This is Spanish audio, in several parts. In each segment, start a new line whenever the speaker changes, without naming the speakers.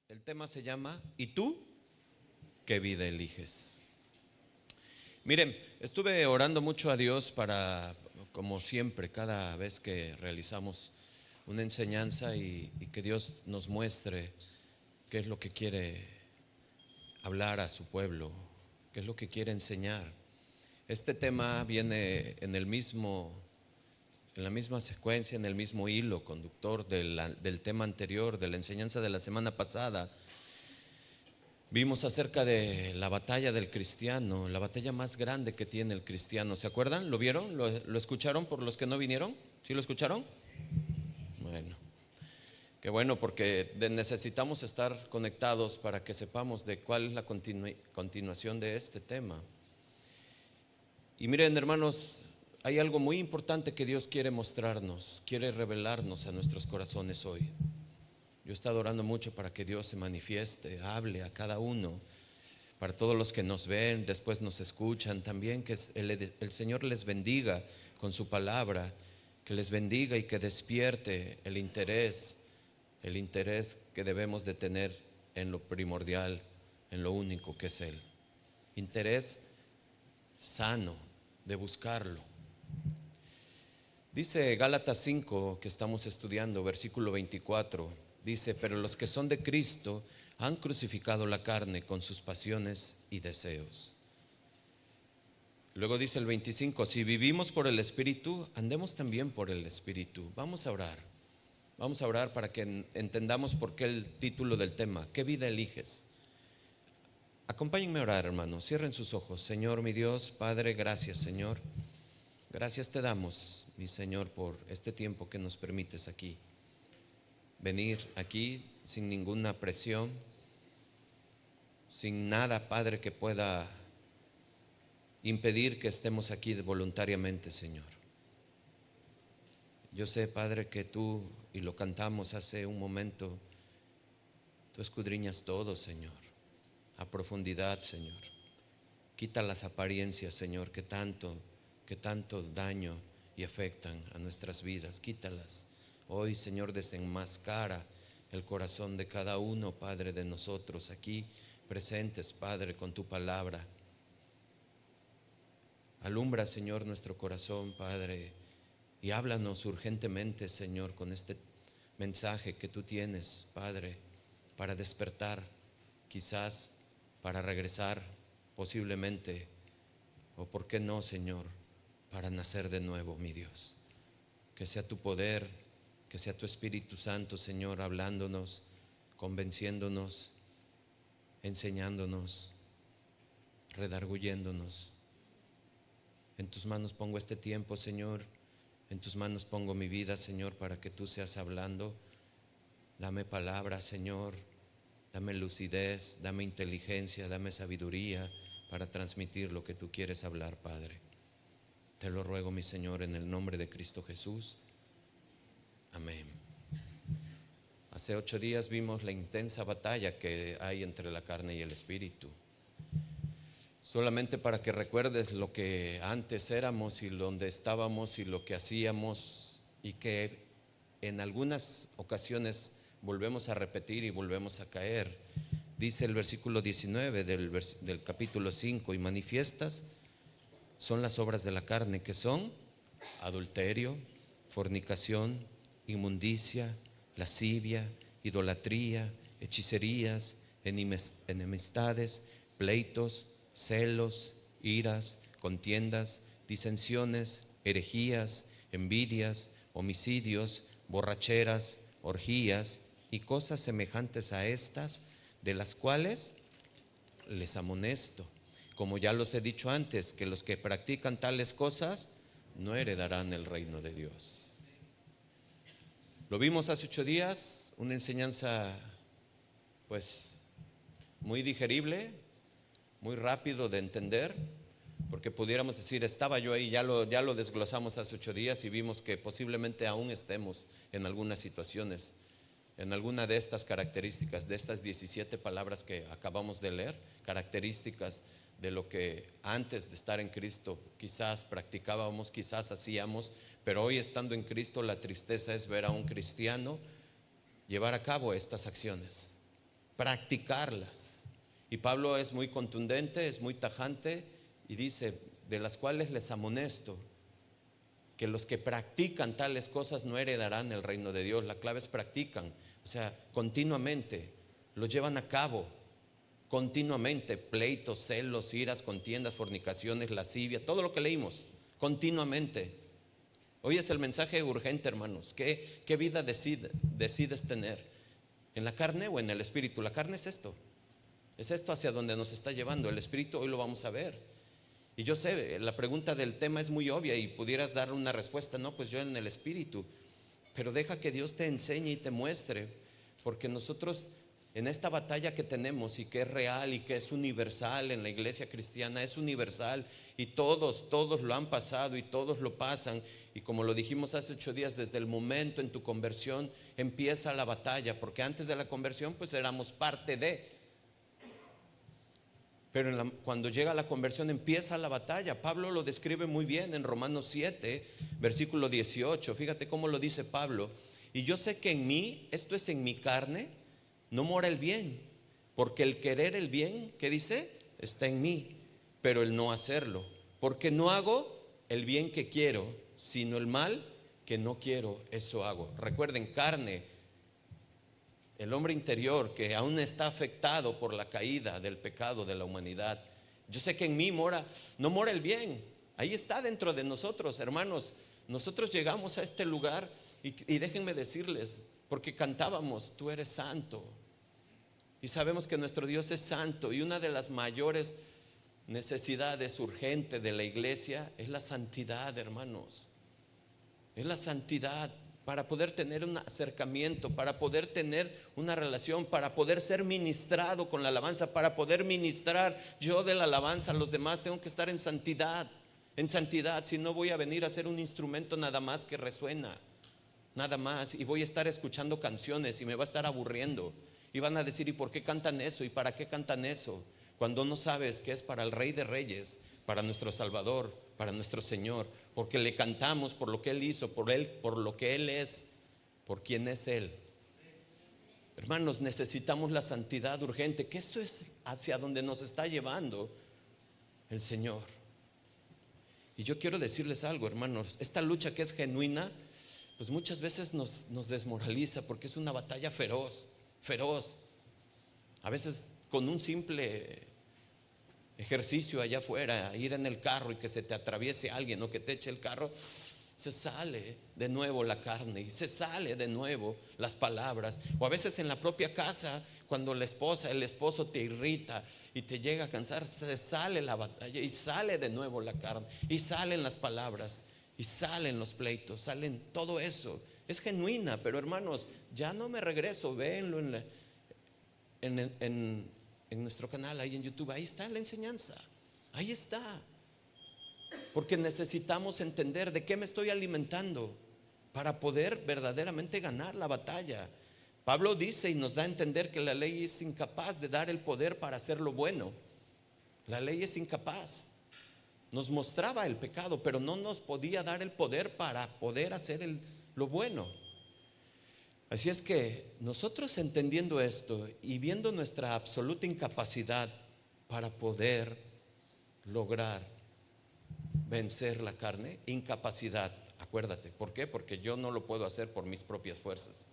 El tema se llama ¿y tú qué vida eliges? Miren, estuve orando mucho a Dios para, como siempre, cada vez que realizamos una enseñanza y que Dios nos muestre qué es lo que quiere hablar a su pueblo, qué es lo que quiere enseñar. Este tema viene en la misma secuencia, en el mismo hilo conductor del tema anterior, de la enseñanza de la semana pasada. Vimos acerca de la batalla del cristiano, la batalla más grande que tiene el cristiano. ¿Se acuerdan? ¿Lo vieron? ¿Lo escucharon por los que no vinieron? ¿Sí lo escucharon? Bueno, qué bueno, porque necesitamos estar conectados para que sepamos de cuál es la continuación de este tema. Y miren, hermanos, hay algo muy importante que Dios quiere mostrarnos, quiere revelarnos a nuestros corazones hoy. Yo he estado orando mucho para que Dios se manifieste, hable a cada uno, para todos los que nos ven, después nos escuchan, también que el Señor les bendiga con su palabra, que les bendiga y que despierte el interés que debemos de tener en lo primordial, en lo único que es Él. Interés sano de buscarlo. Dice Gálatas 5, que estamos estudiando, versículo 24, dice: pero los que son de Cristo han crucificado la carne con sus pasiones y deseos. Luego dice el 25: si vivimos por el Espíritu, andemos también por el Espíritu. Vamos a orar para que entendamos por qué el título del tema, ¿qué vida eliges? Acompáñenme a orar, hermanos, cierren sus ojos. Señor, mi Dios, Padre, gracias, Señor. Gracias te damos, mi Señor, por este tiempo que nos permites aquí. Venir aquí sin ninguna presión, sin nada, Padre, que pueda impedir que estemos aquí voluntariamente, Señor. Yo sé, Padre, que tú, y lo cantamos hace un momento, tú escudriñas todo, Señor, a profundidad, Señor. Quita las apariencias, Señor, que tanto daño y afectan a nuestras vidas. Quítalas. Hoy, Señor, desenmascara el corazón de cada uno, Padre, de nosotros aquí presentes, Padre, con tu palabra. Alumbra, Señor, nuestro corazón, Padre, y háblanos urgentemente, Señor, con este mensaje que tú tienes, Padre, para despertar, quizás para regresar, posiblemente, o por qué no, Señor, para nacer de nuevo, mi Dios. Que sea tu poder, que sea tu Espíritu Santo, Señor, hablándonos, convenciéndonos, enseñándonos, redarguyéndonos. En tus manos pongo este tiempo, Señor. En tus manos pongo mi vida, Señor, para que tú seas hablando. Dame palabra, Señor. Dame lucidez, dame inteligencia, dame sabiduría para transmitir lo que tú quieres hablar, Padre. Te lo ruego, mi Señor, en el nombre de Cristo Jesús. Amén. Hace 8 días vimos la intensa batalla que hay entre la carne y el espíritu. Solamente para que recuerdes lo que antes éramos y donde estábamos y lo que hacíamos, y que en algunas ocasiones volvemos a repetir y volvemos a caer. Dice el versículo 19 del capítulo 5: y manifiestas son las obras de la carne, que son adulterio, fornicación, inmundicia, lascivia, idolatría, hechicerías, enemistades, pleitos, celos, iras, contiendas, disensiones, herejías, envidias, homicidios, borracheras, orgías y cosas semejantes a estas, de las cuales les amonesto, como ya los he dicho antes, que los que practican tales cosas no heredarán el reino de Dios. Lo vimos hace 8 días, una enseñanza pues muy digerible, muy rápido de entender, porque pudiéramos decir, estaba yo ahí, ya lo desglosamos hace 8 días y vimos que posiblemente aún estemos en algunas situaciones, en alguna de estas características, de estas 17 palabras que acabamos de leer, características de lo que antes de estar en Cristo quizás practicábamos, quizás hacíamos, pero hoy estando en Cristo la tristeza es ver a un cristiano llevar a cabo estas acciones. practicarlas. Y Pablo es muy contundente, es muy tajante y dice: de las cuales les amonesto, que los que practican tales cosas no heredarán el reino de Dios. La clave es practican, o sea, continuamente, lo llevan a cabo, continuamente, pleitos, celos, iras, contiendas, fornicaciones, lascivia, todo lo que leímos, continuamente. Hoy es el mensaje urgente, hermanos. ¿Qué vida decides tener? ¿En la carne o en el espíritu? La carne es esto hacia donde nos está llevando. El espíritu hoy lo vamos a ver. Y yo sé, la pregunta del tema es muy obvia y pudieras dar una respuesta: no, pues yo en el espíritu. Pero deja que Dios te enseñe y te muestre, porque nosotros en esta batalla que tenemos y que es real y que es universal en la iglesia cristiana, es universal y todos lo han pasado y todos lo pasan. Y como lo dijimos hace 8 días, desde el momento en tu conversión empieza la batalla, porque antes de la conversión pues éramos parte de. Pero cuando llega la conversión empieza la batalla. Pablo lo describe muy bien en Romanos 7, versículo 18. Fíjate cómo lo dice Pablo: y yo sé que en mí, esto es en mi carne, no mora el bien, porque el querer el bien, ¿qué dice? Está en mí, pero el no hacerlo. Porque no hago el bien que quiero, sino el mal que no quiero, eso hago. Recuerden, carne, el hombre interior que aún está afectado por la caída del pecado de la humanidad. Yo sé que en mí no mora el bien. Ahí está dentro de nosotros, hermanos. Nosotros llegamos a este lugar y déjenme decirles, porque cantábamos: tú eres santo. Y sabemos que nuestro Dios es santo, y una de las mayores necesidades urgentes de la iglesia es la santidad, hermanos. Es la santidad, para poder tener un acercamiento, para poder tener una relación, para poder ser ministrado con la alabanza, para poder ministrar yo de la alabanza a los demás. Tengo que estar en santidad, si no voy a venir a ser un instrumento nada más que resuena, nada más, y voy a estar escuchando canciones y me va a estar aburriendo, y van a decir: ¿y por qué cantan eso? ¿Y para qué cantan eso? Cuando no sabes que es para el Rey de Reyes, para nuestro Salvador, para nuestro Señor, porque le cantamos por lo que Él hizo, por lo que Él es, por quien es Él. Hermanos, necesitamos la santidad urgente, que eso es hacia donde nos está llevando el Señor. Y yo quiero decirles algo, hermanos: esta lucha que es genuina, pues muchas veces nos desmoraliza, porque es una batalla feroz. A veces con un simple ejercicio allá afuera, ir en el carro y que se te atraviese alguien o que te eche el carro, se sale de nuevo la carne y se sale de nuevo las palabras. O a veces en la propia casa, cuando el esposo te irrita y te llega a cansar, se sale la batalla y sale de nuevo la carne y salen las palabras y salen los pleitos, salen todo eso. Es genuina, pero hermanos, ya no me regreso. Véanlo en nuestro canal, ahí en YouTube, ahí está la enseñanza, ahí está. Porque necesitamos entender de qué me estoy alimentando para poder verdaderamente ganar la batalla. Pablo dice y nos da a entender que la ley es incapaz de dar el poder para hacer lo bueno. La ley es incapaz. Nos mostraba el pecado, pero no nos podía dar el poder para poder hacer lo bueno. Así es que nosotros, entendiendo esto y viendo nuestra absoluta incapacidad para poder lograr vencer la carne, incapacidad, acuérdate, ¿por qué? Porque yo no lo puedo hacer por mis propias fuerzas,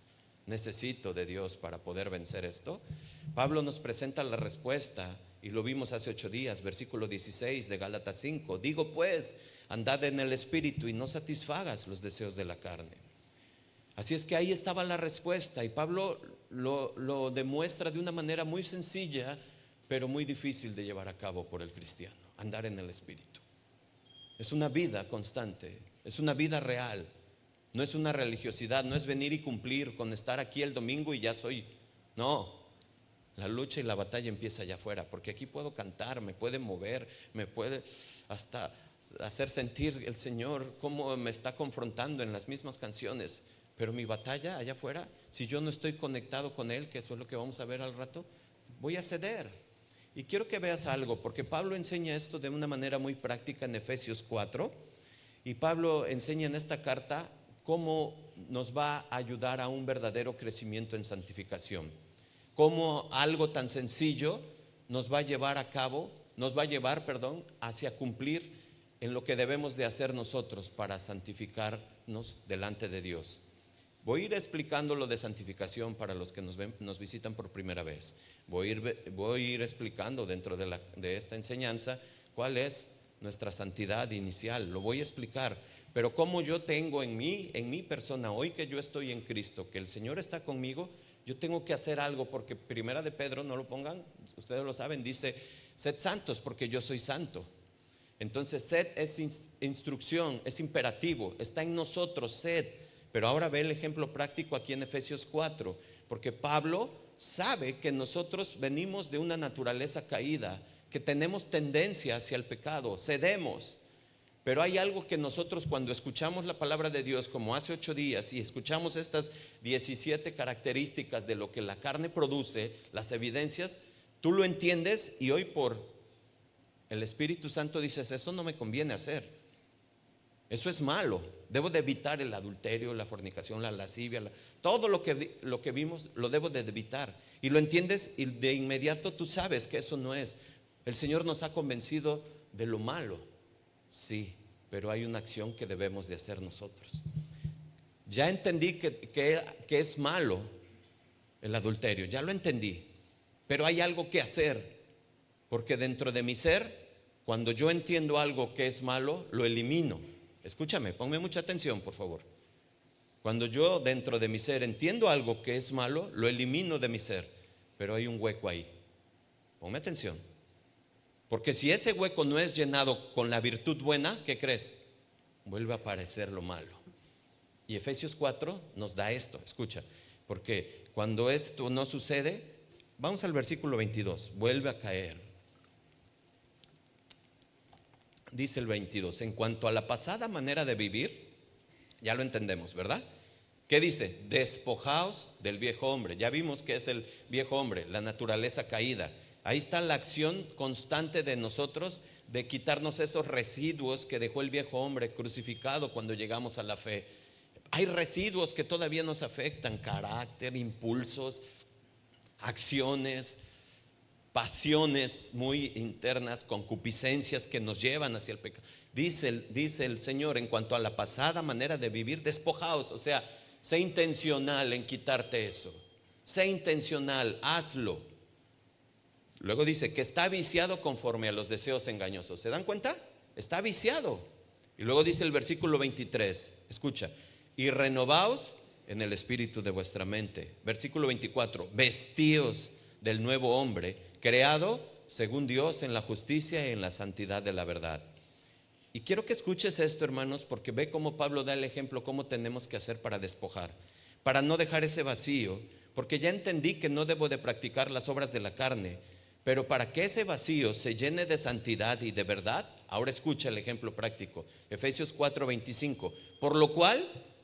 necesito de Dios para poder vencer esto. Pablo nos presenta la respuesta y lo vimos hace 8 días, versículo 16 de Gálatas 5: digo pues, andad en el espíritu y no satisfagas los deseos de la carne. Así es que ahí estaba la respuesta, y Pablo lo demuestra de una manera muy sencilla, pero muy difícil de llevar a cabo por el cristiano. Andar en el espíritu es una vida constante, es una vida real. No es una religiosidad, no es venir y cumplir con estar aquí el domingo y ya soy. No, la lucha y la batalla empieza allá afuera, porque aquí puedo cantar, me puede mover, me puede hasta hacer sentir el Señor cómo me está confrontando en las mismas canciones. Pero mi batalla allá afuera, si yo no estoy conectado con Él, que eso es lo que vamos a ver al rato, voy a ceder. Y quiero que veas algo, porque Pablo enseña esto de una manera muy práctica en Efesios 4. Y Pablo enseña en esta carta cómo nos va a ayudar a un verdadero crecimiento en santificación. cómo algo tan sencillo nos va a llevar hacia cumplir en lo que debemos de hacer nosotros para santificarnos delante de Dios. Voy a ir explicando lo de santificación para los que nos visitan por primera vez. Voy a ir explicando dentro de esta enseñanza cuál es nuestra santidad inicial. Lo voy a explicar. Pero como yo tengo en mi persona, hoy que yo estoy en Cristo, que el Señor está conmigo, yo tengo que hacer algo, porque primera de Pedro, no lo pongan, ustedes lo saben, dice: sed santos porque yo soy santo. Entonces sed es instrucción, es imperativo, está en nosotros, sed. Pero ahora ve el ejemplo práctico aquí en Efesios 4, porque Pablo sabe que nosotros venimos de una naturaleza caída, que tenemos tendencia hacia el pecado, cedemos. Pero hay algo que nosotros, cuando escuchamos la palabra de Dios, como hace 8 días, y escuchamos estas 17 características de lo que la carne produce, las evidencias, tú lo entiendes, y hoy por el Espíritu Santo dices: eso no me conviene hacer, eso es malo, debo de evitar el adulterio, la fornicación, la lascivia, todo lo que vimos lo debo de evitar. Y lo entiendes, y de inmediato tú sabes que eso no es. El Señor nos ha convencido de lo malo, sí, pero hay una acción que debemos de hacer nosotros. Ya entendí que es malo el adulterio, ya lo entendí, pero hay algo que hacer, porque dentro de mi ser, cuando yo entiendo algo que es malo, lo elimino. Escúchame, ponme mucha atención, por favor. Cuando yo dentro de mi ser entiendo algo que es malo, lo elimino de mi ser, pero hay un hueco ahí. Ponme atención. Porque si ese hueco no es llenado con la virtud buena, ¿qué crees? Vuelve a aparecer lo malo. Y Efesios 4 nos da esto, escucha, porque cuando esto no sucede, vamos al versículo 22, vuelve a caer. Dice el 22: en cuanto a la pasada manera de vivir, ya lo entendemos, ¿verdad? ¿Qué dice? Despojaos del viejo hombre. Ya vimos que es el viejo hombre, la naturaleza caída. Ahí está la acción constante de nosotros de quitarnos esos residuos que dejó el viejo hombre crucificado cuando llegamos a la fe. Hay residuos que todavía nos afectan: carácter, impulsos, acciones, pasiones muy internas, concupiscencias que nos llevan hacia el pecado. Dice el Señor: en cuanto a la pasada manera de vivir, despojaos. O sea, sé intencional en quitarte eso. Sé intencional, hazlo. Luego dice que está viciado conforme a los deseos engañosos. ¿Se dan cuenta? Está viciado. Y luego dice el versículo 23, escucha: y renovaos en el espíritu de vuestra mente. Versículo 24: vestíos del nuevo hombre, creado según Dios en la justicia y en la santidad de la verdad. Y quiero que escuches esto, hermanos, porque ve cómo Pablo da el ejemplo, cómo tenemos que hacer para despojar, para no dejar ese vacío. Porque ya entendí que no debo de practicar las obras de la carne, pero para que ese vacío se llene de santidad y de verdad, ahora escucha el ejemplo práctico. Efesios 4:25. Por lo cual,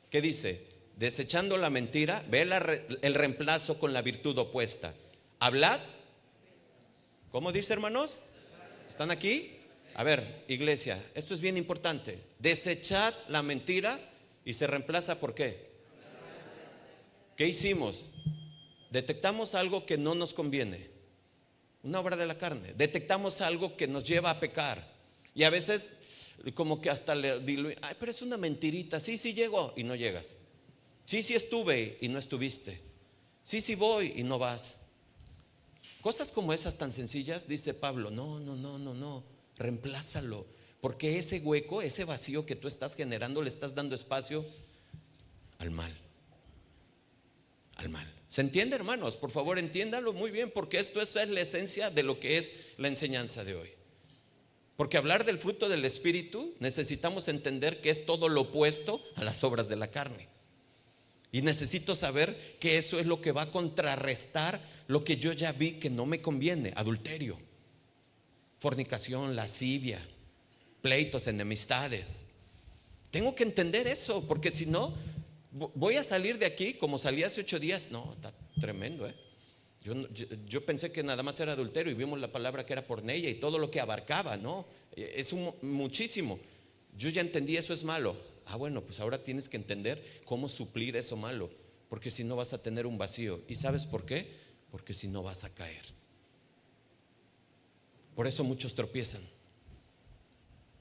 ¿qué dice? Desechando la mentira, ve el reemplazo con la virtud opuesta. Hablad. ¿Cómo dice, hermanos? ¿Están aquí? A ver, iglesia, esto es bien importante. Desechad la mentira y se reemplaza ¿por qué? ¿Qué hicimos? Detectamos algo que no nos conviene, una obra de la carne. Detectamos algo que nos lleva a pecar. Y a veces como que hasta le diluimos: ay, pero es una mentirita. Sí, sí llego y no llegas. Sí, sí estuve y no estuviste. Sí, sí voy y no vas. Cosas como esas tan sencillas, dice Pablo: no, reemplázalo. Porque ese hueco, ese vacío que tú estás generando, le estás dando espacio al mal. Al mal. ¿Se entiende, hermanos? Por favor, entiéndalo muy bien, porque esto es la esencia de lo que es la enseñanza de hoy. Porque hablar del fruto del Espíritu, necesitamos entender que es todo lo opuesto a las obras de la carne. Y necesito saber que eso es lo que va a contrarrestar lo que yo ya vi que no me conviene: adulterio, fornicación, lascivia, pleitos, enemistades. Tengo que entender eso, porque si no, voy a salir de aquí como salí hace 8 días. No, está tremendo, Yo pensé que nada más era adulterio, y vimos la palabra que era porneia y todo lo que abarcaba. No, es muchísimo. Yo ya entendí, eso es malo. Bueno, pues ahora tienes que entender cómo suplir eso malo, porque si no vas a tener un vacío. ¿Y sabes por qué? porque si no vas a caer. Por eso muchos tropiezan.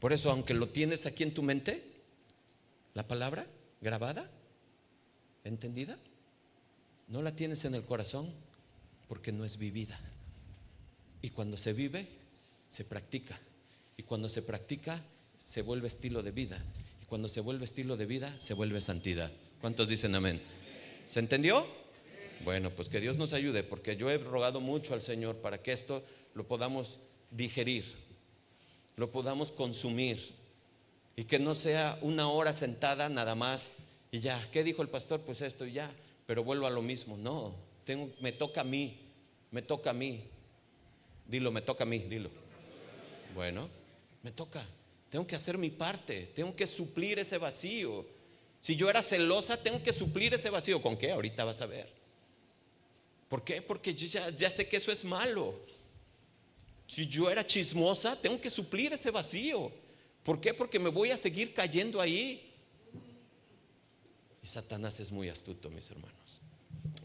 Por eso, aunque lo tienes aquí en tu mente, la palabra grabada, entendida, no la tienes en el corazón porque no es vivida. Y cuando se vive, se practica. Y cuando se practica, se vuelve estilo de vida. Y cuando se vuelve estilo de vida, se vuelve santidad. ¿Cuántos dicen amén? ¿Se entendió? Bueno, pues que Dios nos ayude, porque yo he rogado mucho al Señor para que esto lo podamos digerir, lo podamos consumir, y que no sea una hora sentada nada más y ya. ¿Qué dijo el pastor? Pues esto y ya, pero vuelvo a lo mismo. No, me toca a mí, me toca a mí. Dilo, me toca a mí, dilo. Bueno, me toca. Tengo que hacer mi parte, tengo que suplir ese vacío. Si yo era celosa, tengo que suplir ese vacío. ¿Con qué? Ahorita vas a ver. ¿Por qué? Porque yo ya sé que eso es malo. Si yo era chismosa, tengo que suplir ese vacío. ¿Por qué? Porque me voy a seguir cayendo ahí. Y Satanás es muy astuto, mis hermanos.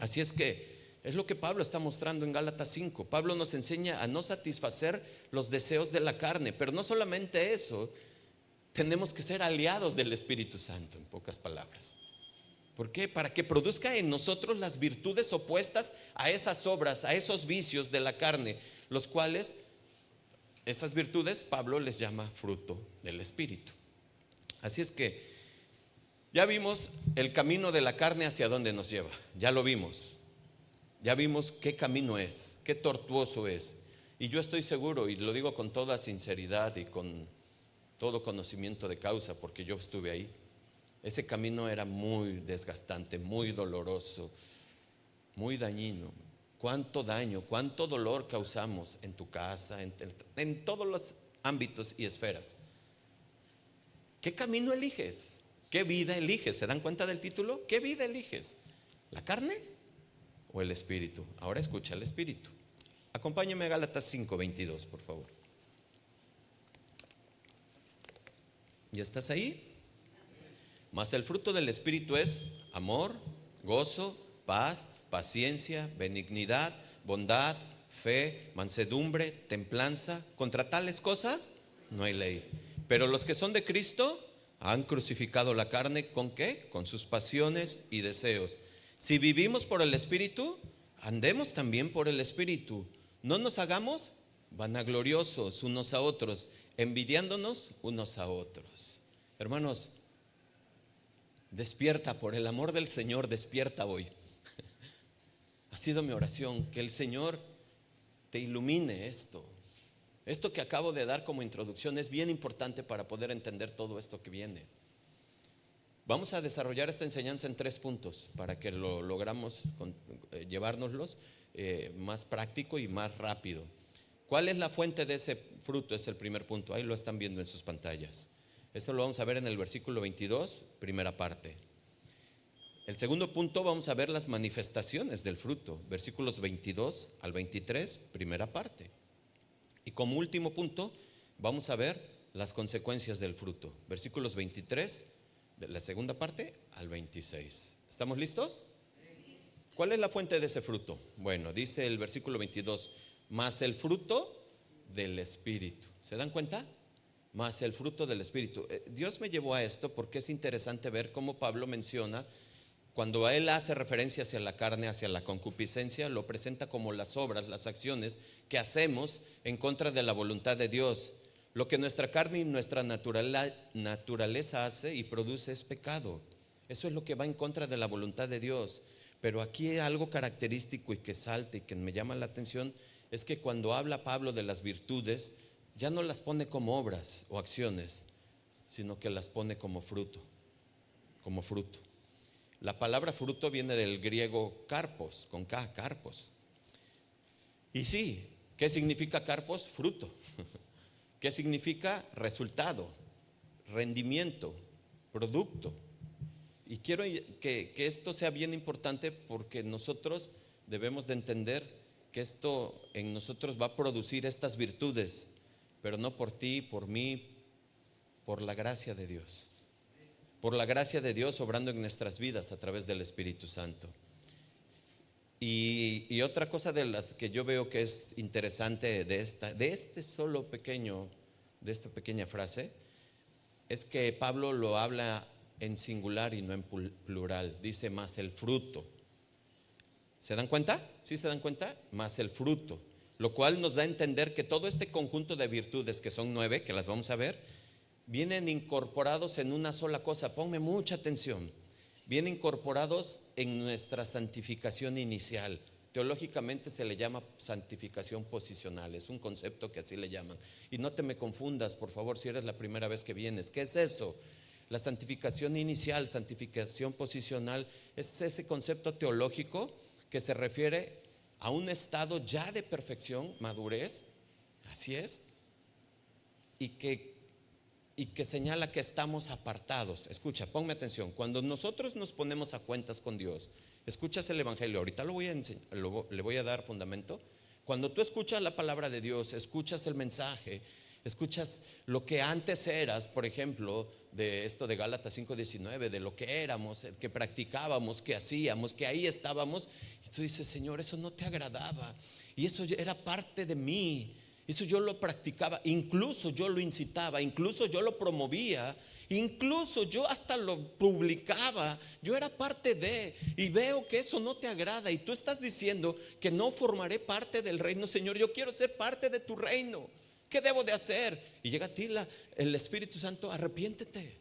Así es que es lo que Pablo está mostrando en Gálatas 5. Pablo nos enseña a no satisfacer los deseos de la carne. Pero no solamente eso, tenemos que ser aliados del Espíritu Santo, en pocas palabras. ¿Por qué? Para que produzca en nosotros las virtudes opuestas a esas obras, a esos vicios de la carne, los cuales, esas virtudes, Pablo les llama fruto del Espíritu. Así es que ya vimos el camino de la carne hacia dónde nos lleva. Ya lo vimos. Ya vimos qué camino es, qué tortuoso es. Y yo estoy seguro, y lo digo con toda sinceridad y con todo conocimiento de causa, porque yo estuve ahí. Ese camino era muy desgastante, muy doloroso, muy dañino. Cuánto daño, cuánto dolor causamos en tu casa, en todos los ámbitos y esferas. ¿Qué camino eliges? ¿Qué vida eliges? ¿Se dan cuenta del título? ¿Qué vida eliges? ¿La carne o el espíritu? Ahora escucha el espíritu. Acompáñame a Gálatas 5:22, por favor. ¿Ya estás ahí? Mas el fruto del espíritu es amor, gozo, paz, paciencia, benignidad, bondad, fe, mansedumbre, templanza. Contra tales cosas no hay ley. Pero los que son de Cristo han crucificado la carne ¿con qué? Con sus pasiones y deseos. Si vivimos por el espíritu, andemos también por el espíritu. No nos hagamos vanagloriosos unos a otros, envidiándonos unos a otros. Hermanos, despierta, por el amor del Señor, despierta hoy. Ha sido mi oración, que el Señor te ilumine esto. Esto que acabo de dar como introducción es bien importante para poder entender todo esto que viene. Vamos a desarrollar esta enseñanza en 3 puntos para que lo logramos llevárnoslos más práctico y más rápido. ¿Cuál es la fuente de ese fruto? Es el primer punto. Ahí lo están viendo en sus pantallas. Eso lo vamos a ver en el versículo 22, primera parte. El segundo punto, vamos a ver las manifestaciones del fruto, versículos 22 al 23, primera parte. Y como último punto, vamos a ver las consecuencias del fruto, versículos 23 de la segunda parte al 26. ¿Estamos listos? ¿Cuál es la fuente de ese fruto? Bueno, dice el versículo 22, más el fruto del Espíritu. ¿Se dan cuenta? Más el fruto del Espíritu. Dios me llevó a esto porque es interesante ver cómo Pablo menciona, cuando a él hace referencia hacia la carne, hacia la concupiscencia, lo presenta como las obras, las acciones que hacemos en contra de la voluntad de Dios. Lo que nuestra carne y nuestra naturaleza hace y produce es pecado. Eso es lo que va en contra de la voluntad de Dios. Pero aquí hay algo característico y que salta y que me llama la atención, es que cuando habla Pablo de las virtudes, ya no las pone como obras o acciones, sino que las pone como fruto, como fruto. La palabra fruto viene del griego karpos, con K, karpos. Y sí, ¿qué significa karpos? Fruto. ¿Qué significa? Resultado, rendimiento, producto. Y quiero que esto sea bien importante, porque nosotros debemos de entender que esto en nosotros va a producir estas virtudes, pero no por ti, por mí, por la gracia de Dios. Por la gracia de Dios obrando en nuestras vidas a través del Espíritu Santo. Y otra cosa de las que yo veo que es interesante de esta pequeña frase, es que Pablo lo habla en singular y no en plural. Dice más el fruto. ¿Se dan cuenta? ¿Sí se dan cuenta? Más el fruto. Lo cual nos da a entender que todo este conjunto de virtudes, que son 9, que las vamos a ver, vienen incorporados en una sola cosa. Ponme mucha atención. Vienen incorporados en nuestra santificación inicial. Teológicamente se le llama santificación posicional. Es un concepto que así le llaman. Y no te me confundas, por favor, si eres la primera vez que vienes. ¿Qué es eso? La santificación inicial, santificación posicional, es ese concepto teológico que se refiere a un estado ya de perfección, madurez, así es, y que señala que estamos apartados. Escucha, ponme atención. Cuando nosotros nos ponemos a cuentas con Dios, escuchas el evangelio, ahorita le voy a dar fundamento. Cuando tú escuchas la palabra de Dios, escuchas el mensaje, escuchas lo que antes eras, por ejemplo, de esto de Gálatas 5:19, de lo que éramos, que practicábamos, que hacíamos, que ahí estábamos, y tú dices: Señor, eso no te agradaba, y eso era parte de mí. Eso yo lo practicaba, incluso yo lo incitaba, incluso yo lo promovía, incluso yo hasta lo publicaba. Yo era parte de, y veo que eso no te agrada, y tú estás diciendo que no formaré parte del reino. Señor, yo quiero ser parte de tu reino. ¿Qué debo de hacer? Y llega a ti el Espíritu Santo: arrepiéntete.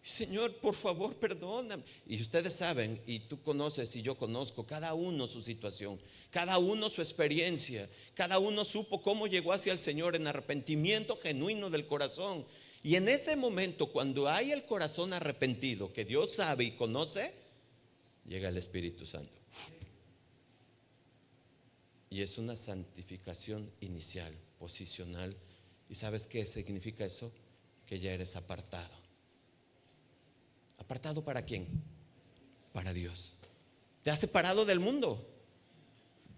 Señor, por favor, perdóname. Y ustedes saben, y tú conoces y yo conozco, cada uno su situación, cada uno su experiencia, cada uno supo cómo llegó hacia el Señor en arrepentimiento genuino del corazón. Y en ese momento, cuando hay el corazón arrepentido, que Dios sabe y conoce, llega el Espíritu Santo. Y es una santificación inicial, posicional. ¿Y sabes qué significa eso? Que ya eres apartado. ¿Apartado para quién? Para Dios. Te has separado del mundo.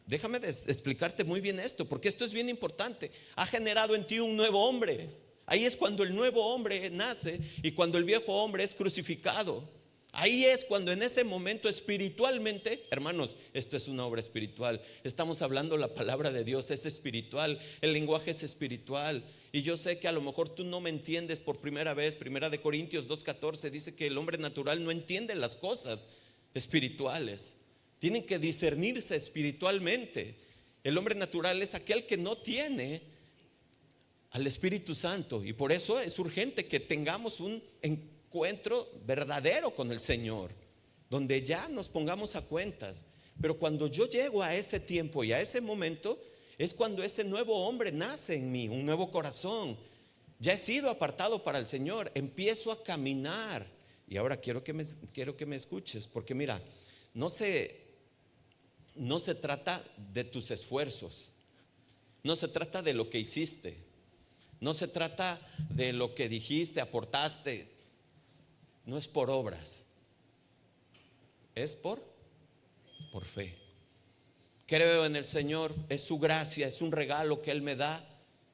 Déjame explicarte muy bien esto, porque esto es bien importante. Ha generado en ti un nuevo hombre. Ahí es cuando el nuevo hombre nace y cuando el viejo hombre es crucificado. Ahí es cuando en ese momento espiritualmente, hermanos, esto es una obra espiritual. Estamos hablando la palabra de Dios, es espiritual, el lenguaje es espiritual. Y yo sé que a lo mejor tú no me entiendes por primera vez. Primera de Corintios 2:14 dice que el hombre natural no entiende las cosas espirituales. Tienen que discernirse espiritualmente. El hombre natural es aquel que no tiene al Espíritu Santo, y por eso es urgente que tengamos un encuentro verdadero con el Señor, donde ya nos pongamos a cuentas. Pero cuando yo llego a ese tiempo y a ese momento, es cuando ese nuevo hombre nace en mí, un nuevo corazón. Ya he sido apartado para el Señor, empiezo a caminar. Y ahora quiero que me escuches, porque mira, no se trata de tus esfuerzos, no se trata de lo que hiciste, no se trata de lo que dijiste, aportaste. No es por obras, es por fe. Creo en el Señor, es su gracia, es un regalo que Él me da.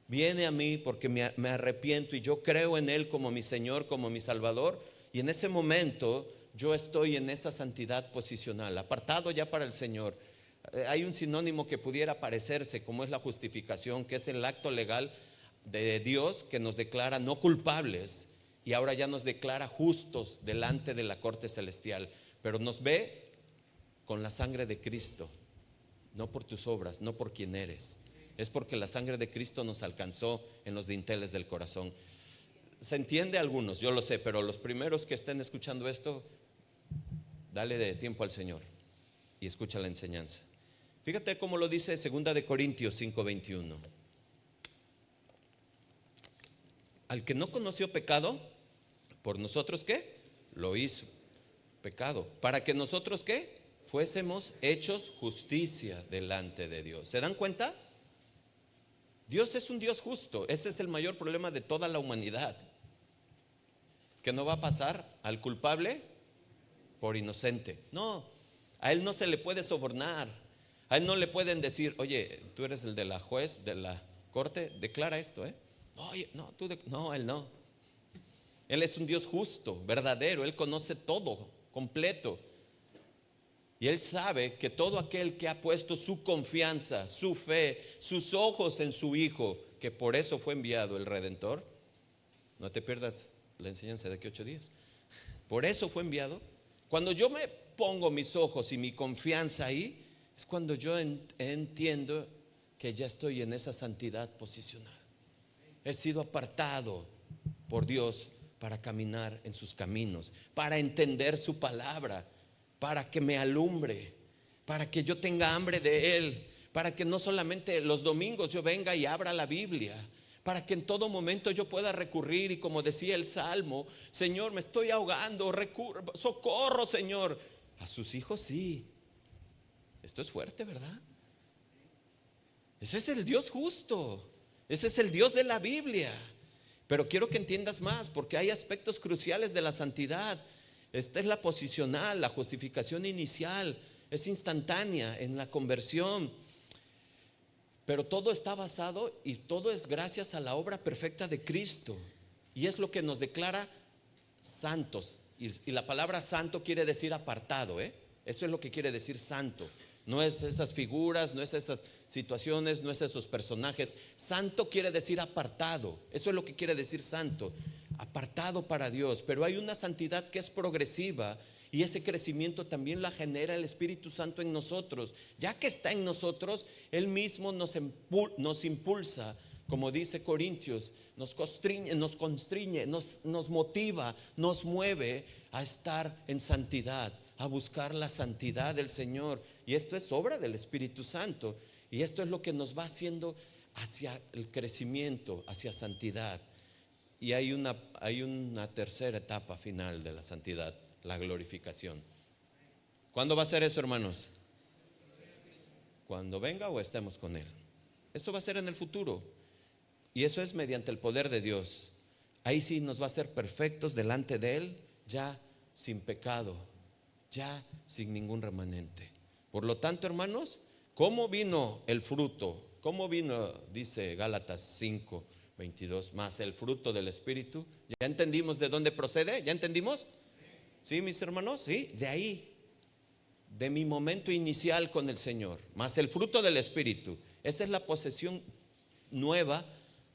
Viene a mí porque me arrepiento y yo creo en Él como mi Señor, como mi Salvador. Y en ese momento yo estoy en esa santidad posicional, apartado ya para el Señor. Hay un sinónimo que pudiera parecerse, como es la justificación, que es el acto legal de Dios que nos declara no culpables y ahora ya nos declara justos delante de la corte celestial. Pero nos ve con la sangre de Cristo, no por tus obras, no por quien eres. Es porque la sangre de Cristo nos alcanzó en los dinteles del corazón. Se entiende a algunos, yo lo sé, pero los primeros que estén escuchando esto, dale de tiempo al Señor y escucha la enseñanza. Fíjate cómo lo dice 2 de Corintios 5:21. Al que no conoció pecado, por nosotros ¿qué? Lo hizo pecado, para que nosotros ¿qué? Fuésemos hechos justicia delante de Dios. ¿Se dan cuenta? Dios es un Dios justo. Ese es el mayor problema de toda la humanidad, que no va a pasar al culpable por inocente. No, a él no se le puede sobornar. A él no le pueden decir: oye, tú eres el de la juez de la corte, declara esto, Oye, no, no, él no. Él es un Dios justo, verdadero. Él conoce todo, completo. Y Él sabe que todo aquel que ha puesto su confianza, su fe, sus ojos en su Hijo, que por eso fue enviado el Redentor, no te pierdas la enseñanza de aquí 8 días, por eso fue enviado. Cuando yo me pongo mis ojos y mi confianza ahí, es cuando yo entiendo que ya estoy en esa santidad posicional. He sido apartado por Dios para caminar en sus caminos, para entender su palabra, para que me alumbre, para que yo tenga hambre de Él, para que no solamente los domingos yo venga y abra la Biblia, para que en todo momento yo pueda recurrir y, como decía el Salmo, Señor, me estoy ahogando, socorro, Señor. A sus hijos sí. Esto es fuerte, ¿verdad? Ese es el Dios justo, ese es el Dios de la Biblia. Pero quiero que entiendas más, porque hay aspectos cruciales de la santidad. Esta es la posicional, la justificación inicial, es instantánea en la conversión. Pero todo está basado y todo es gracias a la obra perfecta de Cristo. Y es lo que nos declara santos. Y la palabra santo quiere decir apartado, Eso es lo que quiere decir santo. No es esas figuras, no es esas situaciones, no es esos personajes. Santo quiere decir apartado. Eso es lo que quiere decir santo, apartado para Dios. Pero hay una santidad que es progresiva, y ese crecimiento también la genera el Espíritu Santo en nosotros. Ya que está en nosotros, Él mismo nos impulsa, como dice Corintios, nos constriñe, nos motiva, nos mueve a estar en santidad, a buscar la santidad del Señor. Y esto es obra del Espíritu Santo, y esto es lo que nos va haciendo hacia el crecimiento, hacia santidad. Y hay una tercera etapa final de la santidad, la glorificación. ¿Cuándo va a ser eso, hermanos? Cuando venga o estemos con Él. Eso va a ser en el futuro, y eso es mediante el poder de Dios. Ahí sí nos va a hacer perfectos delante de Él, ya sin pecado, ya sin ningún remanente. Por lo tanto, hermanos, ¿cómo vino el fruto? ¿Cómo vino? Dice Gálatas 5:22, más el fruto del Espíritu. ¿Ya entendimos de dónde procede? ¿Ya entendimos? ¿Sí, mis hermanos? Sí, de ahí, de mi momento inicial con el Señor, más el fruto del Espíritu. Esa es la posesión nueva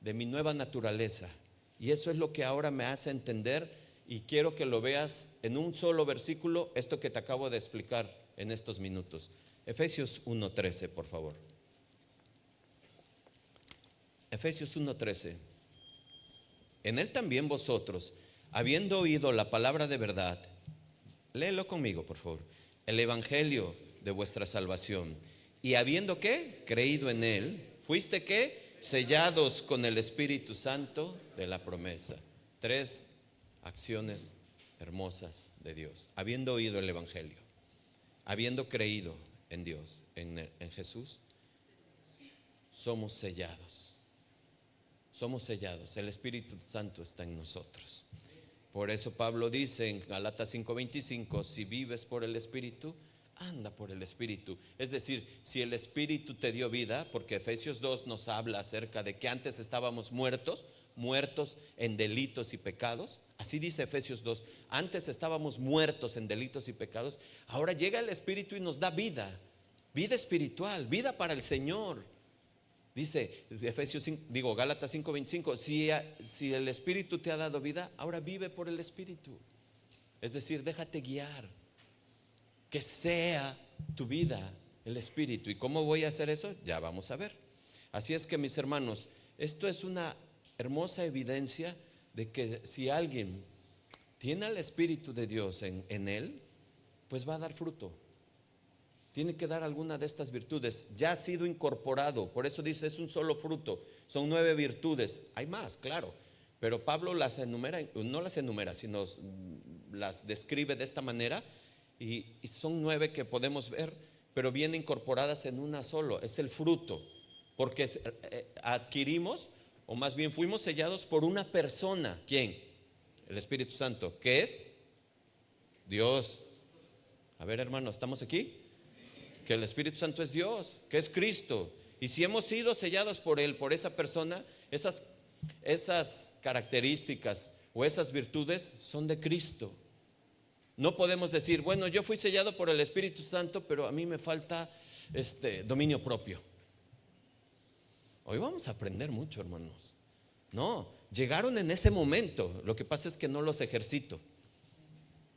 de mi nueva naturaleza. Y eso es lo que ahora me hace entender, y quiero que lo veas en un solo versículo, esto que te acabo de explicar en estos minutos. Efesios 1:13, por favor. Efesios 1:13. En Él también vosotros, habiendo oído la palabra de verdad, léelo conmigo, por favor, el evangelio de vuestra salvación, y habiendo ¿qué? Creído en Él, fuiste ¿qué? Sellados con el Espíritu Santo de la promesa. 3 acciones hermosas de Dios. Habiendo oído el evangelio, habiendo creído en Dios, en Jesús, somos sellados. Somos sellados. El Espíritu Santo está en nosotros. Por eso Pablo dice en Gálatas 5:25, si vives por el Espíritu, anda por el Espíritu. Es decir, si el Espíritu te dio vida, porque Efesios 2 nos habla acerca de que antes estábamos muertos en delitos y pecados. Así dice Efesios 2, antes estábamos muertos en delitos y pecados. Ahora llega el Espíritu y nos da vida, vida espiritual, vida para el Señor. Dice Gálatas 5:25, si el Espíritu te ha dado vida, ahora vive por el Espíritu. Es decir, déjate guiar, que sea tu vida el Espíritu. ¿Y cómo voy a hacer eso? Ya vamos a ver. Así es que, mis hermanos, esto es una hermosa evidencia de que si alguien tiene el Espíritu de Dios en él, pues va a dar fruto. Tiene que dar alguna de estas virtudes. Ya ha sido incorporado. Por eso dice, es un solo fruto. Son 9 virtudes. Hay más, claro, pero Pablo las enumera, no las enumera, sino las describe de esta manera. Y son 9 que podemos ver, pero vienen incorporadas en una solo. Es el fruto, porque adquirimos, o más bien fuimos sellados por una persona. ¿Quién? El Espíritu Santo, que es Dios. A ver, hermano, ¿estamos aquí? Que el Espíritu Santo es Dios, que es Cristo. Y si hemos sido sellados por Él, por esa persona, esas características o esas virtudes son de Cristo. No podemos decir, bueno, yo fui sellado por el Espíritu Santo, pero a mí me falta dominio propio. Hoy vamos a aprender mucho, hermanos. No, llegaron en ese momento. Lo que pasa es que no los ejercito.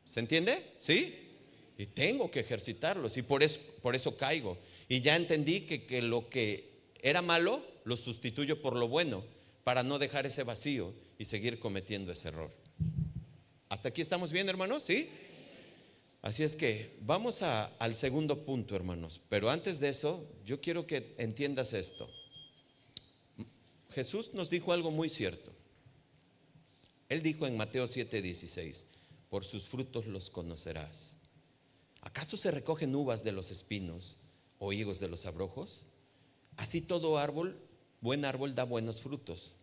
¿Se entiende? ¿Sí? Y tengo que ejercitarlos, y por eso caigo. Y ya entendí que lo que era malo lo sustituyo por lo bueno, para no dejar ese vacío y seguir cometiendo ese error. ¿Hasta aquí estamos bien, hermanos? ¿Sí? Así es que vamos al segundo punto, hermanos. Pero antes de eso, yo quiero que entiendas esto. Jesús nos dijo algo muy cierto. Él dijo en Mateo 7:16: por sus frutos los conocerás. ¿Acaso se recogen uvas de los espinos o higos de los abrojos? Así todo árbol, buen árbol, da buenos frutos.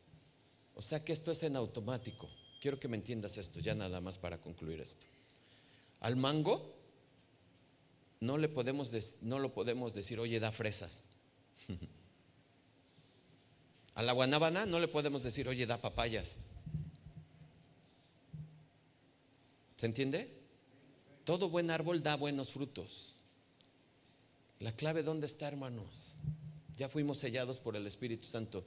O sea que esto es en automático. Quiero que me entiendas esto, ya nada más para concluir esto. Al mango no lo podemos decir, oye, da fresas. A la guanábana no le podemos decir, oye, da papayas. ¿Se entiende? Todo buen árbol da buenos frutos. La clave, ¿dónde está, hermanos? Ya fuimos sellados por el Espíritu Santo.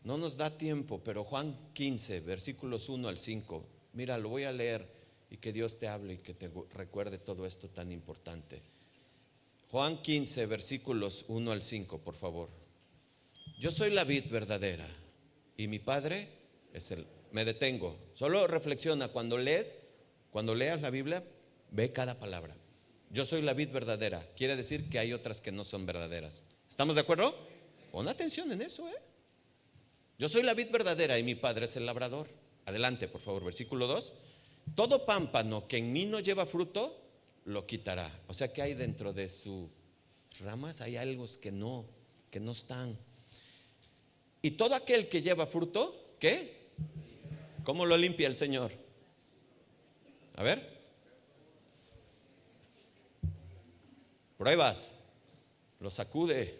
No nos da tiempo, pero Juan 15, versículos 1 al 5. Mira, lo voy a leer y que Dios te hable y que te recuerde todo esto tan importante. Juan 15, versículos 1 al 5, por favor. Yo soy la vid verdadera y mi Padre es el... Me detengo, solo reflexiona cuando leas la Biblia, ve cada palabra. Yo soy la vid verdadera, quiere decir que hay otras que no son verdaderas. ¿Estamos de acuerdo? Pon atención en eso, Yo soy la vid verdadera y mi Padre es el labrador. Adelante, por favor, versículo 2. Todo pámpano que en mí no lleva fruto, lo quitará. O sea que hay dentro de sus ramas, hay algo que no están. Y todo aquel que lleva fruto, ¿qué? ¿Cómo lo limpia el Señor? A ver. Pruebas. Lo sacude.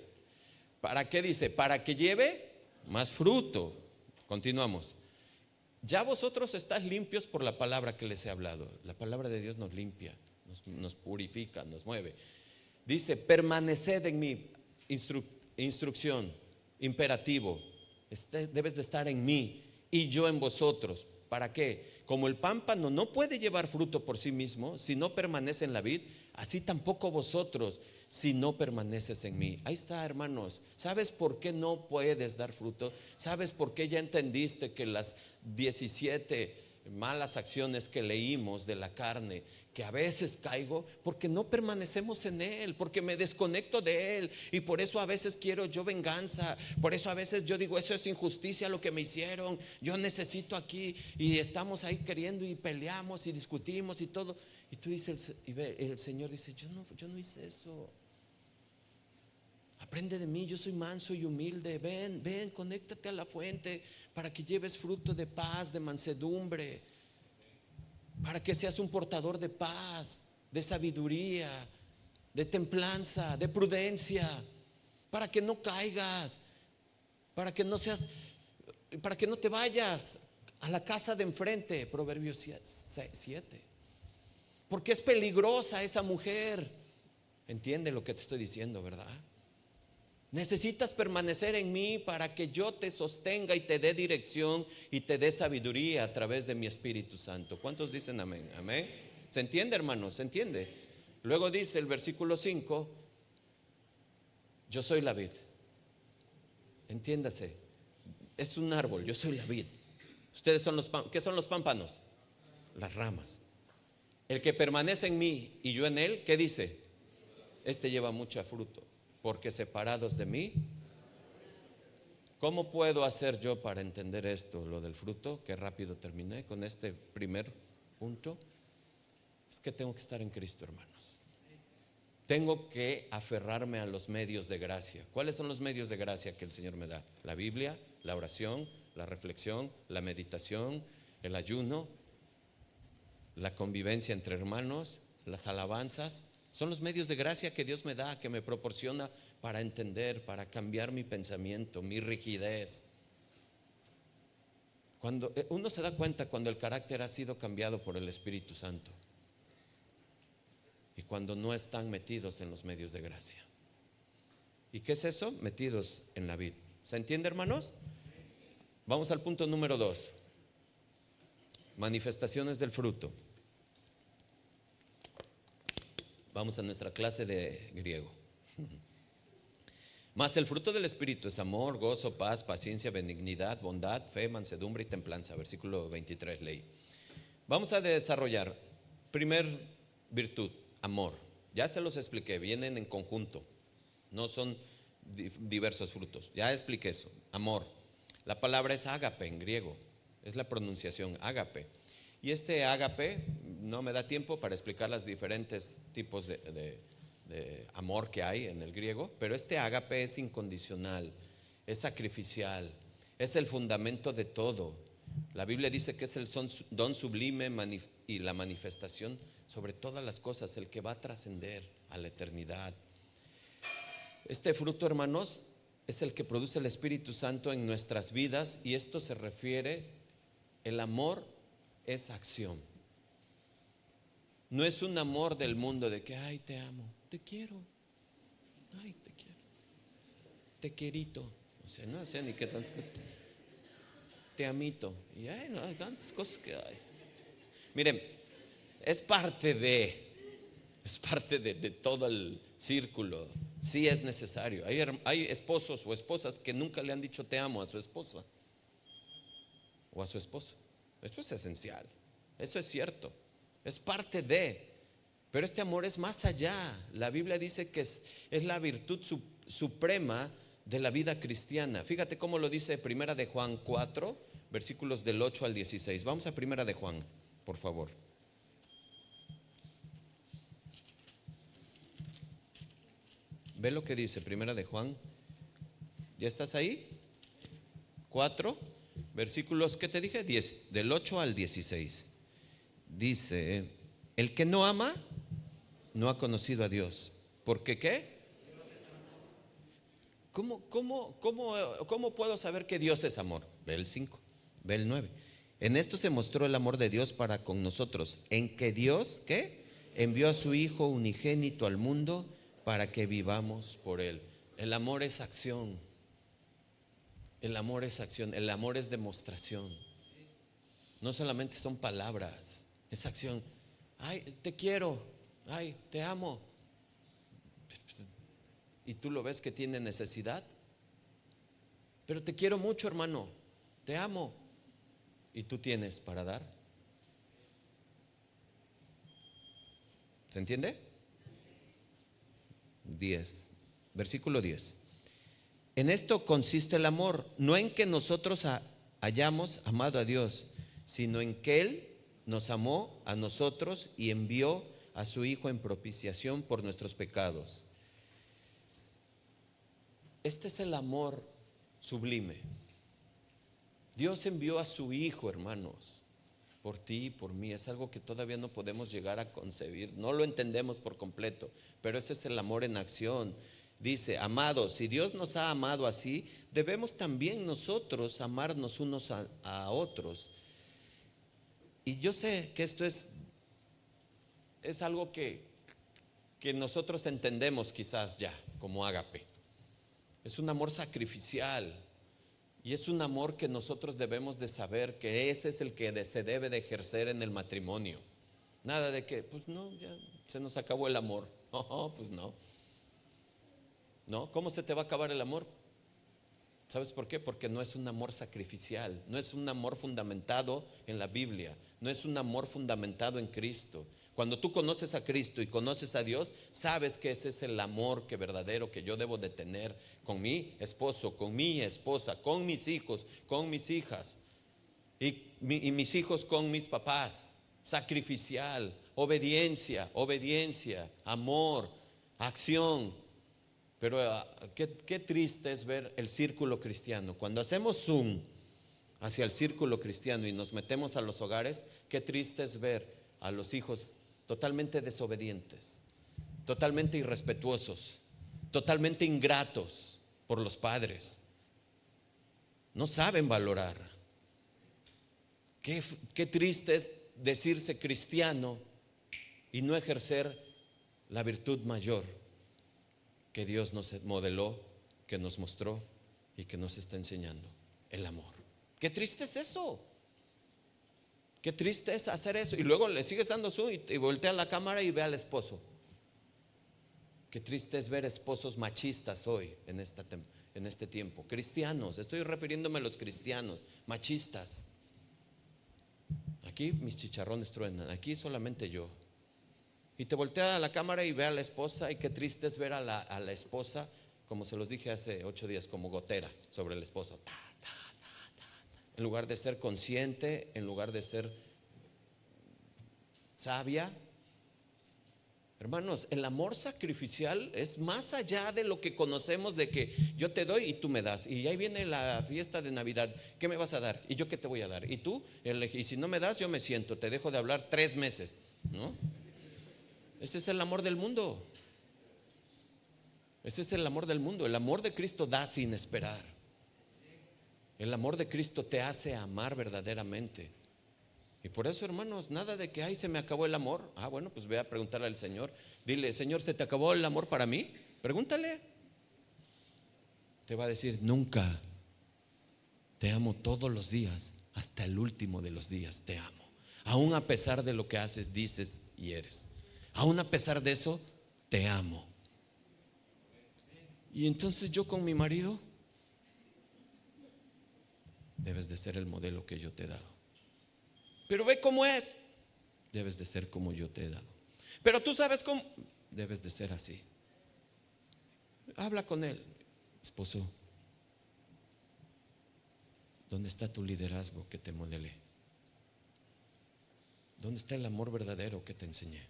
¿Para qué dice? Para que lleve más fruto. Continuamos. Ya vosotros estáis limpios por la palabra que les he hablado. La palabra de Dios nos limpia, nos purifica, nos mueve. Dice, permaneced en mi instrucción, imperativo. Debes de estar en mí y yo en vosotros. ¿Para qué? Como el pámpano no puede llevar fruto por sí mismo si no permanece en la vid, así tampoco vosotros si no permaneces en mí. Ahí está, hermanos. ¿Sabes por qué no puedes dar fruto? ¿Sabes por qué ya entendiste que las 17 malas acciones que leímos de la carne, que a veces caigo? Porque no permanecemos en Él, porque me desconecto de Él, y por eso a veces quiero yo venganza, por eso a veces yo digo, eso es injusticia lo que me hicieron, yo necesito aquí, y estamos ahí queriendo y peleamos y discutimos y todo, y tú dices, y el Señor dice, yo no hice eso. Aprende de mí, yo soy manso y humilde. Ven, conéctate a la fuente para que lleves fruto de paz, de mansedumbre, para que seas un portador de paz, de sabiduría, de templanza, de prudencia, para que no caigas, para que no te vayas a la casa de enfrente. Proverbios 7. Porque es peligrosa esa mujer. Entiende lo que te estoy diciendo, ¿verdad? Necesitas permanecer en mí para que yo te sostenga y te dé dirección y te dé sabiduría a través de mi Espíritu Santo. ¿Cuántos dicen amén? Amén. ¿Se entiende, hermanos? ¿Se entiende? Luego dice el versículo 5, yo soy la vid. Entiéndase, es un árbol, yo soy la vid. Ustedes son ¿qué son los pámpanos? Las ramas. El que permanece en mí y yo en él, ¿qué dice? Este lleva mucho fruto. Porque separados de mí, ¿cómo puedo hacer yo para entender esto, lo del fruto? Que rápido terminé con este primer punto. Es que tengo que estar en Cristo, hermanos. Tengo que aferrarme a los medios de gracia. ¿Cuáles son los medios de gracia que el Señor me da? La Biblia, la oración, la reflexión, la meditación, el ayuno, la convivencia entre hermanos, las alabanzas. Son los medios de gracia que Dios me da, que me proporciona para entender, para cambiar mi pensamiento, mi rigidez. Cuando uno se da cuenta cuando el carácter ha sido cambiado por el Espíritu Santo. y cuando no están metidos en los medios de gracia. ¿Y qué es eso? Metidos en la vid. ¿Se entiende, hermanos? Vamos al punto número 2. Manifestaciones del fruto. Vamos a nuestra clase de griego. Mas el fruto del Espíritu es amor, gozo, paz, paciencia, benignidad, bondad, fe, mansedumbre y templanza. Versículo 23 leí. Vamos a desarrollar. Primer virtud, amor. Ya se los expliqué, vienen en conjunto. No son diversos frutos. Ya expliqué eso. Amor. La palabra es ágape en griego. Es la pronunciación ágape. Y este ágape, no me da tiempo para explicar los diferentes tipos de amor que hay en el griego, pero este ágape es incondicional, es sacrificial, es el fundamento de todo. La Biblia dice que es el don sublime y la manifestación sobre todas las cosas, el que va a trascender a la eternidad. Este fruto, hermanos, es el que produce el Espíritu Santo en nuestras vidas, y esto se refiere, el amor es acción. No es un amor del mundo de que, ay, te amo, te quiero, ay, te quiero, te querito. O sea, no sé ni qué tantas cosas. Te amito. Y ay, no, hay tantas cosas que hay. Miren, es parte de todo el círculo. Sí es necesario. Hay esposos o esposas que nunca le han dicho te amo a su esposa o a su esposo. Esto es esencial. Eso es cierto. Es parte de. Pero este amor es más allá. La Biblia dice que es la virtud suprema de la vida cristiana. Fíjate cómo lo dice Primera de Juan 4, versículos del 8 al 16. Vamos a Primera de Juan, por favor. Ve lo que dice Primera de Juan. ¿Ya estás ahí? 4, versículos, ¿qué te dije? 10, del 8 al 16. Dice, el que no ama no ha conocido a Dios. ¿Por qué qué? ¿Cómo puedo saber que Dios es amor? Ve el 5, ve el 9. En esto se mostró el amor de Dios para con nosotros, en que Dios, ¿qué? Envió a su Hijo unigénito al mundo para que vivamos por Él. El amor es acción. El amor es acción. El amor es demostración. No solamente son palabras, es acción. Ay, te quiero. Ay, te amo. ¿Y tú lo ves que tiene necesidad? Pero te quiero mucho, hermano. Te amo. ¿Y tú tienes para dar? ¿Se entiende? 10, versículo 10. En esto consiste el amor, no en que nosotros hayamos amado a Dios, sino en que Él nos amó a nosotros y envió a su Hijo en propiciación por nuestros pecados. Este es el amor sublime. Dios envió a su Hijo, hermanos, por ti y por mí. Es algo que todavía no podemos llegar a concebir, no lo entendemos por completo, pero ese es el amor en acción. Dice, amados, si Dios nos ha amado así, debemos también nosotros amarnos unos a otros. Y yo sé que esto es algo que nosotros entendemos quizás ya como ágape. Es un amor sacrificial. Y es un amor que nosotros debemos de saber que ese es el que se debe de ejercer en el matrimonio. Nada de que, pues no, ya se nos acabó el amor. No, pues no. ¿No? ¿Cómo se te va a acabar el amor? ¿Sabes por qué? Porque no es un amor sacrificial, no es un amor fundamentado en la Biblia, no es un amor fundamentado en Cristo. Cuando tú conoces a Cristo y conoces a Dios, sabes que ese es el amor verdadero que yo debo de tener con mi esposo, con mi esposa, con mis hijos, con mis hijas y mis hijos con mis papás. Sacrificial, obediencia, amor, acción. Pero qué triste es ver el círculo cristiano. Cuando hacemos zoom hacia el círculo cristiano y nos metemos a los hogares, qué triste es ver a los hijos totalmente desobedientes, totalmente irrespetuosos, totalmente ingratos por los padres. No saben valorar. Qué triste es decirse cristiano y no ejercer la virtud mayor que Dios nos modeló, que nos mostró y que nos está enseñando: el amor. Qué triste es eso. Qué triste es hacer eso. Y luego le sigues dando y voltea a la cámara y ve al esposo. Qué triste es ver esposos machistas hoy en este tiempo. Cristianos, estoy refiriéndome a los cristianos machistas. Aquí mis chicharrones truenan, aquí solamente yo. Y te voltea a la cámara y ve a la esposa, y qué triste es ver a la esposa, como se los dije hace 8 días, como gotera sobre el esposo. En lugar de ser consciente, en lugar de ser sabia. Hermanos, el amor sacrificial es más allá de lo que conocemos, de que yo te doy y tú me das. Y ahí viene la fiesta de Navidad. ¿Qué me vas a dar? ¿Y yo qué te voy a dar? Y tú, y si no me das, yo me siento, te dejo de hablar 3 meses, ¿no? Ese es el amor del mundo. Ese es el amor del mundo. El amor de Cristo da sin esperar. El amor de Cristo te hace amar verdaderamente. Y por eso, hermanos, nada de que, ay, se me acabó el amor. Bueno, pues ve a preguntarle al Señor. Dile: Señor, ¿se te acabó el amor para mí? Pregúntale. Te va a decir: nunca. Te amo todos los días, hasta el último de los días te amo. Aún a pesar de lo que haces, dices y eres. Aún a pesar de eso, te amo. Y entonces yo con mi marido, debes de ser el modelo que yo te he dado. Pero ve cómo es. Debes de ser como yo te he dado. Pero tú sabes cómo. Debes de ser así. Habla con él. Esposo, ¿dónde está tu liderazgo que te modelé? ¿Dónde está el amor verdadero que te enseñé?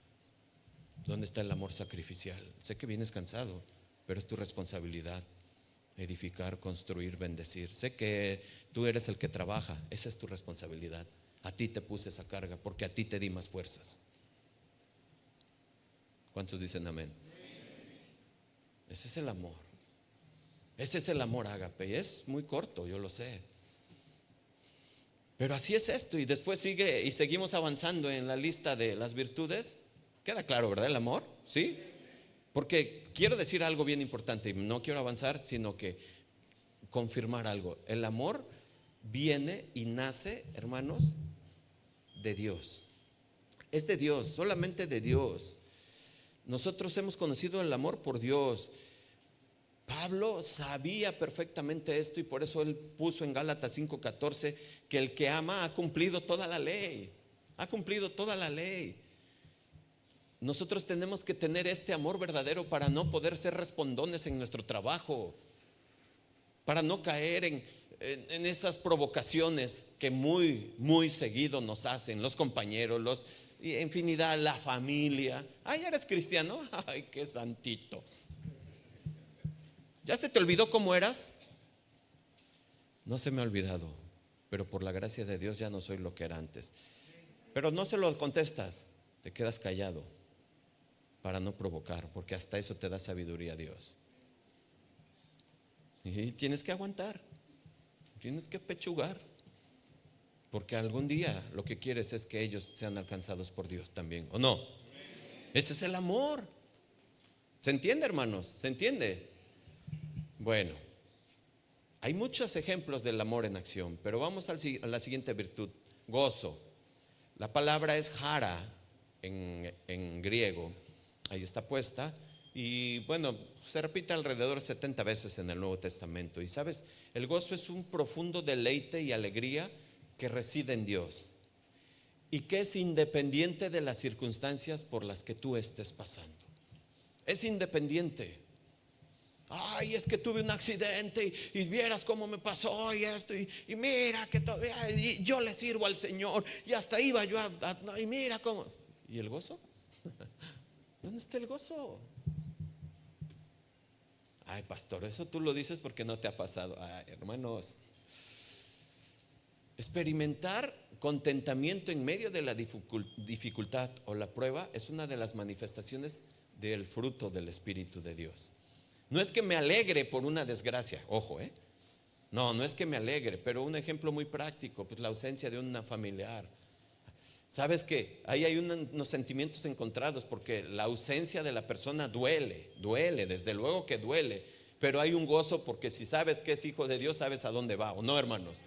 ¿Dónde está el amor sacrificial? Sé que vienes cansado, pero es tu responsabilidad edificar, construir, bendecir. Sé que tú eres el que trabaja. Esa es tu responsabilidad. A ti te puse esa carga porque a ti te di más fuerzas. ¿Cuántos dicen amén? Ese es el amor. Ese es el amor ágape. Y es muy corto, yo lo sé. Pero así es esto. Y después sigue y seguimos avanzando en la lista de las virtudes. Queda claro, ¿verdad? El amor, ¿sí? Porque quiero decir algo bien importante. Y no quiero avanzar, sino que confirmar algo. El amor viene y nace, hermanos, de Dios. Es de Dios, solamente de Dios. Nosotros hemos conocido el amor por Dios. Pablo sabía perfectamente esto, y por eso él puso en Gálatas 5:14 que el que ama ha cumplido toda la ley. Ha cumplido toda la ley. Nosotros tenemos que tener este amor verdadero para no poder ser respondones en nuestro trabajo, para no caer en esas provocaciones que muy, muy seguido nos hacen los compañeros, y infinidad, la familia. Ay, ¿eres cristiano? Ay, qué santito. ¿Ya se te olvidó cómo eras? No se me ha olvidado, pero por la gracia de Dios ya no soy lo que era antes. Pero no se lo contestas, te quedas callado para no provocar, porque hasta eso te da sabiduría Dios. Y tienes que aguantar, tienes que pechugar, porque algún día lo que quieres es que ellos sean alcanzados por Dios también, ¿o no? Ese es el amor. ¿Se entiende, hermanos? ¿Se entiende? Bueno, hay muchos ejemplos del amor en acción, pero vamos a la siguiente virtud: gozo. La palabra es jara en griego. Ahí está puesta. Y bueno, se repite alrededor de 70 veces en el Nuevo Testamento. Y sabes, el gozo es un profundo deleite y alegría que reside en Dios y que es independiente de las circunstancias por las que tú estés pasando. Es independiente. Ay, es que tuve un accidente y vieras cómo me pasó y esto, y mira que todavía y yo le sirvo al Señor y hasta iba yo y mira cómo. ¿Y el gozo? ¿Dónde está el gozo? Ay, pastor, eso tú lo dices porque no te ha pasado. Ay, hermanos, experimentar contentamiento en medio de la dificultad o la prueba es una de las manifestaciones del fruto del Espíritu de Dios. No es que me alegre por una desgracia, ojo, no es que me alegre, pero un ejemplo muy práctico, pues la ausencia de una familiar. Sabes que ahí hay unos sentimientos encontrados, porque la ausencia de la persona duele, desde luego que duele, pero hay un gozo porque si sabes que es hijo de Dios, sabes a dónde va, ¿o no, hermanos?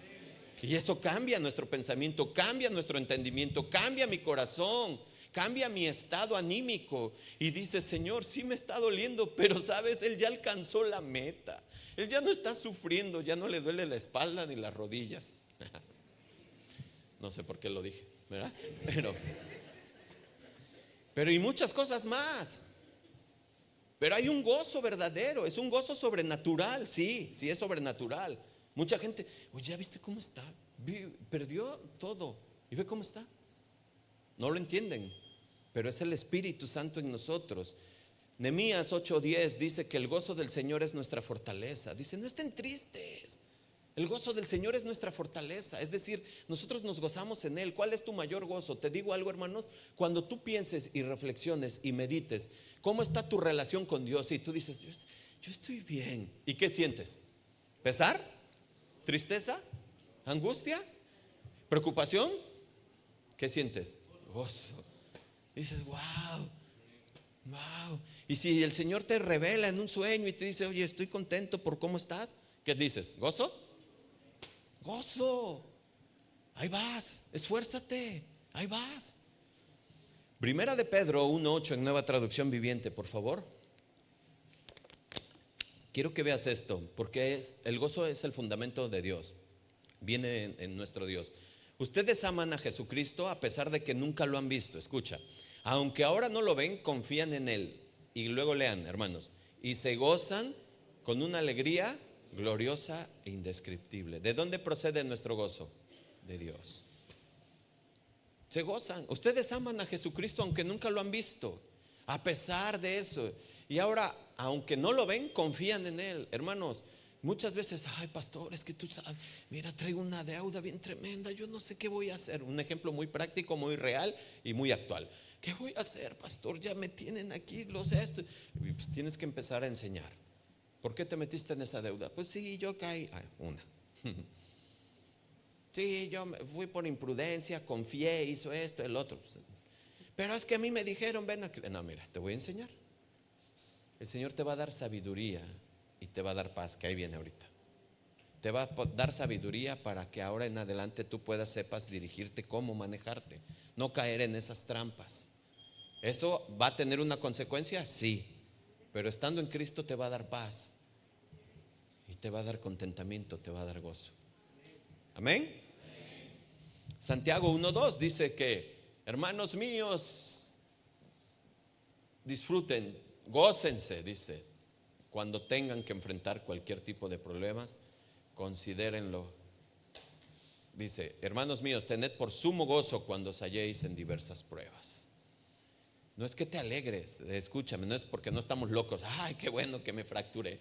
Y eso cambia nuestro pensamiento, cambia nuestro entendimiento, cambia mi corazón, cambia mi estado anímico. Y dice: Señor, sí me está doliendo, pero sabes, Él ya alcanzó la meta. Él ya no está sufriendo, ya no le duele la espalda ni las rodillas. No sé por qué lo dije, ¿verdad? Pero y muchas cosas más. Pero hay un gozo verdadero, es un gozo sobrenatural, sí es sobrenatural. Mucha gente: oye, ¿ya viste cómo está? Perdió todo y ve cómo está. No lo entienden, pero es el Espíritu Santo en nosotros. Nehemías 8:10 dice que el gozo del Señor es nuestra fortaleza. Dice: no estén tristes, el gozo del Señor es nuestra fortaleza. Es decir, nosotros nos gozamos en Él. ¿Cuál es tu mayor gozo? Te digo algo, hermanos, cuando tú pienses y reflexiones y medites cómo está tu relación con Dios y tú dices: yo estoy bien. ¿Y qué sientes? ¿Pesar? ¿Tristeza? ¿Angustia? ¿Preocupación? ¿Qué sientes? Gozo. Dices: wow. Y si el Señor te revela en un sueño y te dice: oye, estoy contento por cómo estás, ¿qué dices? ¿Gozo? Gozo. Ahí vas, esfuérzate, ahí vas. Primera de Pedro 1:8 en Nueva Traducción Viviente, por favor. Quiero que veas esto, porque el gozo es el fundamento de Dios. Viene en nuestro Dios. Ustedes aman a Jesucristo a pesar de que nunca lo han visto. Escucha: aunque ahora no lo ven, confían en Él. Y luego lean, hermanos: y se gozan con una alegría gloriosa e indescriptible. ¿De dónde procede nuestro gozo? De Dios. Se gozan. Ustedes aman a Jesucristo aunque nunca lo han visto, a pesar de eso. Y ahora, aunque no lo ven, confían en Él. Hermanos, muchas veces: ay, pastor, es que tú sabes, mira, traigo una deuda bien tremenda, yo no sé qué voy a hacer. Un ejemplo muy práctico, muy real y muy actual. ¿Qué voy a hacer, pastor? Ya me tienen aquí los esto. Y pues tienes que empezar a enseñar. ¿Por qué te metiste en esa deuda? Pues sí, yo caí. Sí, yo fui por imprudencia, confié, hizo esto, el otro. Pero es que a mí me dijeron: ven aquí. No, mira, te voy a enseñar. El Señor te va a dar sabiduría y te va a dar paz, que ahí viene ahorita. Te va a dar sabiduría para que ahora en adelante tú sepas dirigirte, cómo manejarte, no caer en esas trampas. ¿Eso va a tener una consecuencia? Sí, pero estando en Cristo te va a dar paz y te va a dar contentamiento, te va a dar gozo. Amén. Santiago 1:2 dice que: hermanos míos, disfruten, gócense, dice, cuando tengan que enfrentar cualquier tipo de problemas, considérenlo. Dice: hermanos míos, tened por sumo gozo cuando os halléis en diversas pruebas. No es que te alegres, escúchame, no es porque no estamos locos. Ay, qué bueno que me fracturé.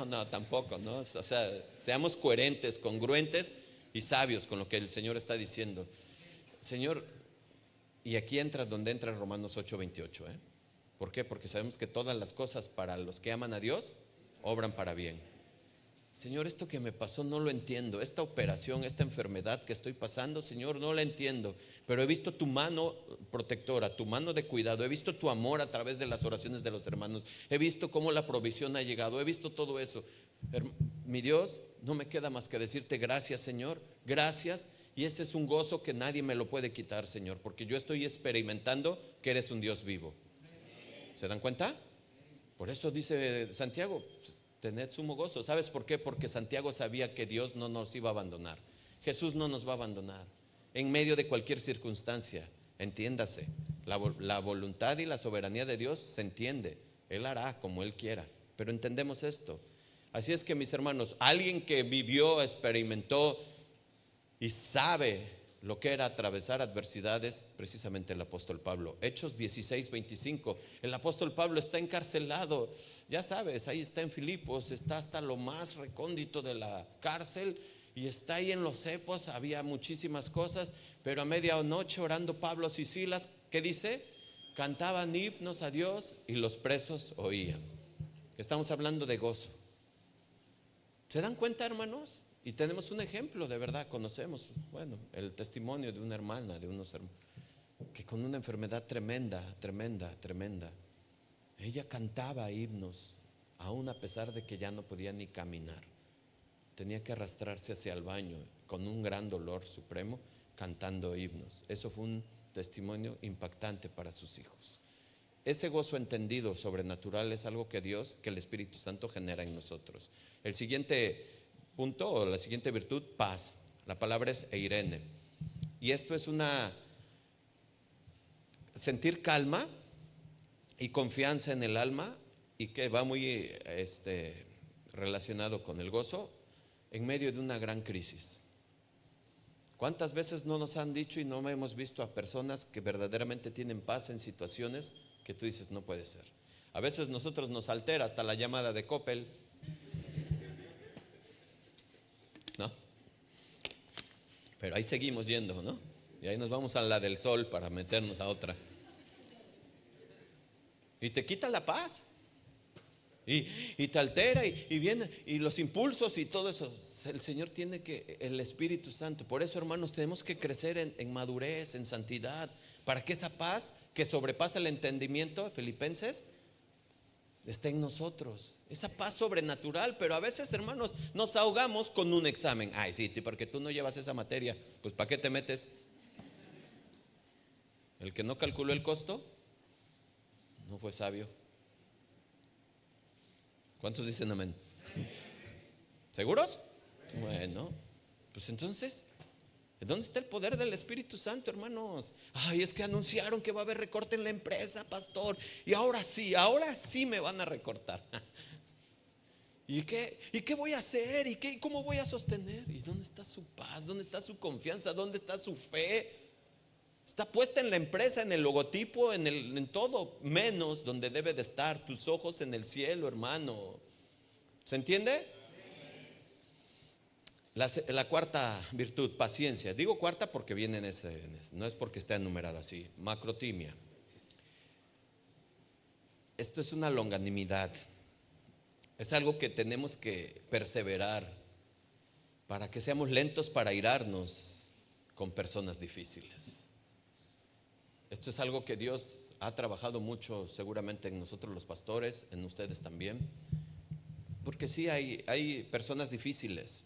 No, tampoco, ¿no? O sea, seamos coherentes, congruentes y sabios con lo que el Señor está diciendo. Señor, y aquí entra donde entra Romanos 8:28, ¿eh? ¿Por qué? Porque sabemos que todas las cosas para los que aman a Dios obran para bien. Señor, esto que me pasó no lo entiendo. Esta operación, esta enfermedad que estoy pasando, Señor, no la entiendo. Pero he visto tu mano protectora, tu mano de cuidado. He visto tu amor a través de las oraciones de los hermanos. He visto cómo la provisión ha llegado. He visto todo eso. Mi Dios, no me queda más que decirte gracias, Señor. Gracias. Y ese es un gozo que nadie me lo puede quitar, Señor, porque yo estoy experimentando que eres un Dios vivo. ¿Se dan cuenta? Por eso dice Santiago: tened sumo gozo. ¿Sabes por qué? Porque Santiago sabía que Dios no nos iba a abandonar. Jesús no nos va a abandonar en medio de cualquier circunstancia. Entiéndase, la voluntad y la soberanía de Dios se entiende. Él hará como Él quiera, pero entendemos esto. Así es que, mis hermanos, alguien que vivió, experimentó y sabe lo que era atravesar adversidades, precisamente el apóstol Pablo. Hechos 16:25. El apóstol Pablo está encarcelado, ya sabes, ahí está en Filipos, está hasta lo más recóndito de la cárcel y está ahí en los cepos. Había muchísimas cosas, pero a medianoche orando Pablo y Silas, ¿qué dice? Cantaban himnos a Dios y los presos oían. Estamos hablando de gozo. ¿Se dan cuenta, hermanos? Y tenemos un ejemplo, de verdad, conocemos, bueno, el testimonio de una hermana, de unos hermanos, que con una enfermedad tremenda, tremenda, tremenda, ella cantaba himnos, aún a pesar de que ya no podía ni caminar. Tenía que arrastrarse hacia el baño con un gran dolor supremo, cantando himnos. Eso fue un testimonio impactante para sus hijos. Ese gozo entendido sobrenatural es algo que Dios, que el Espíritu Santo genera en nosotros. El siguiente punto o la siguiente virtud, paz. La palabra es eirene. Y esto es sentir calma y confianza en el alma, y que va muy relacionado con el gozo en medio de una gran crisis. ¿Cuántas veces no nos han dicho y no hemos visto a personas que verdaderamente tienen paz en situaciones que tú dices no puede ser? A veces nosotros nos altera hasta la llamada de Coppel, ¿no? Pero ahí seguimos yendo, ¿no? Y ahí nos vamos a la del sol para meternos a otra. Y te quita la paz. Y te altera y viene, y los impulsos y todo eso. El Señor tiene que, el Espíritu Santo. Por eso, hermanos, tenemos que crecer en madurez, en santidad, para que esa paz que sobrepasa el entendimiento, Filipenses, esté en nosotros. Esa paz sobrenatural. Pero a veces, hermanos, nos ahogamos con un examen. Ay, sí, porque tú no llevas esa materia, pues ¿para qué te metes? El que no calculó el costo no fue sabio. ¿Cuántos dicen amén? ¿Seguros? Bueno, pues entonces, ¿dónde está el poder del Espíritu Santo, hermanos? Ay, es que anunciaron que va a haber recorte en la empresa, pastor, y ahora sí me van a recortar. ¿Y qué voy a hacer? ¿Y cómo voy a sostener? ¿Y dónde está su paz? ¿Dónde está su confianza? ¿Dónde está su fe? Está puesta en la empresa, en el logotipo, en todo, menos donde debe de estar, tus ojos en el cielo, hermano. ¿Se entiende? La cuarta virtud, paciencia. Digo cuarta porque viene en ese, no es porque está enumerado así. Macrotimia. Esto es una longanimidad. Es algo que tenemos que perseverar para que seamos lentos para airarnos con personas difíciles. Esto es algo que Dios ha trabajado mucho seguramente en nosotros los pastores, en ustedes también. Porque sí hay personas difíciles.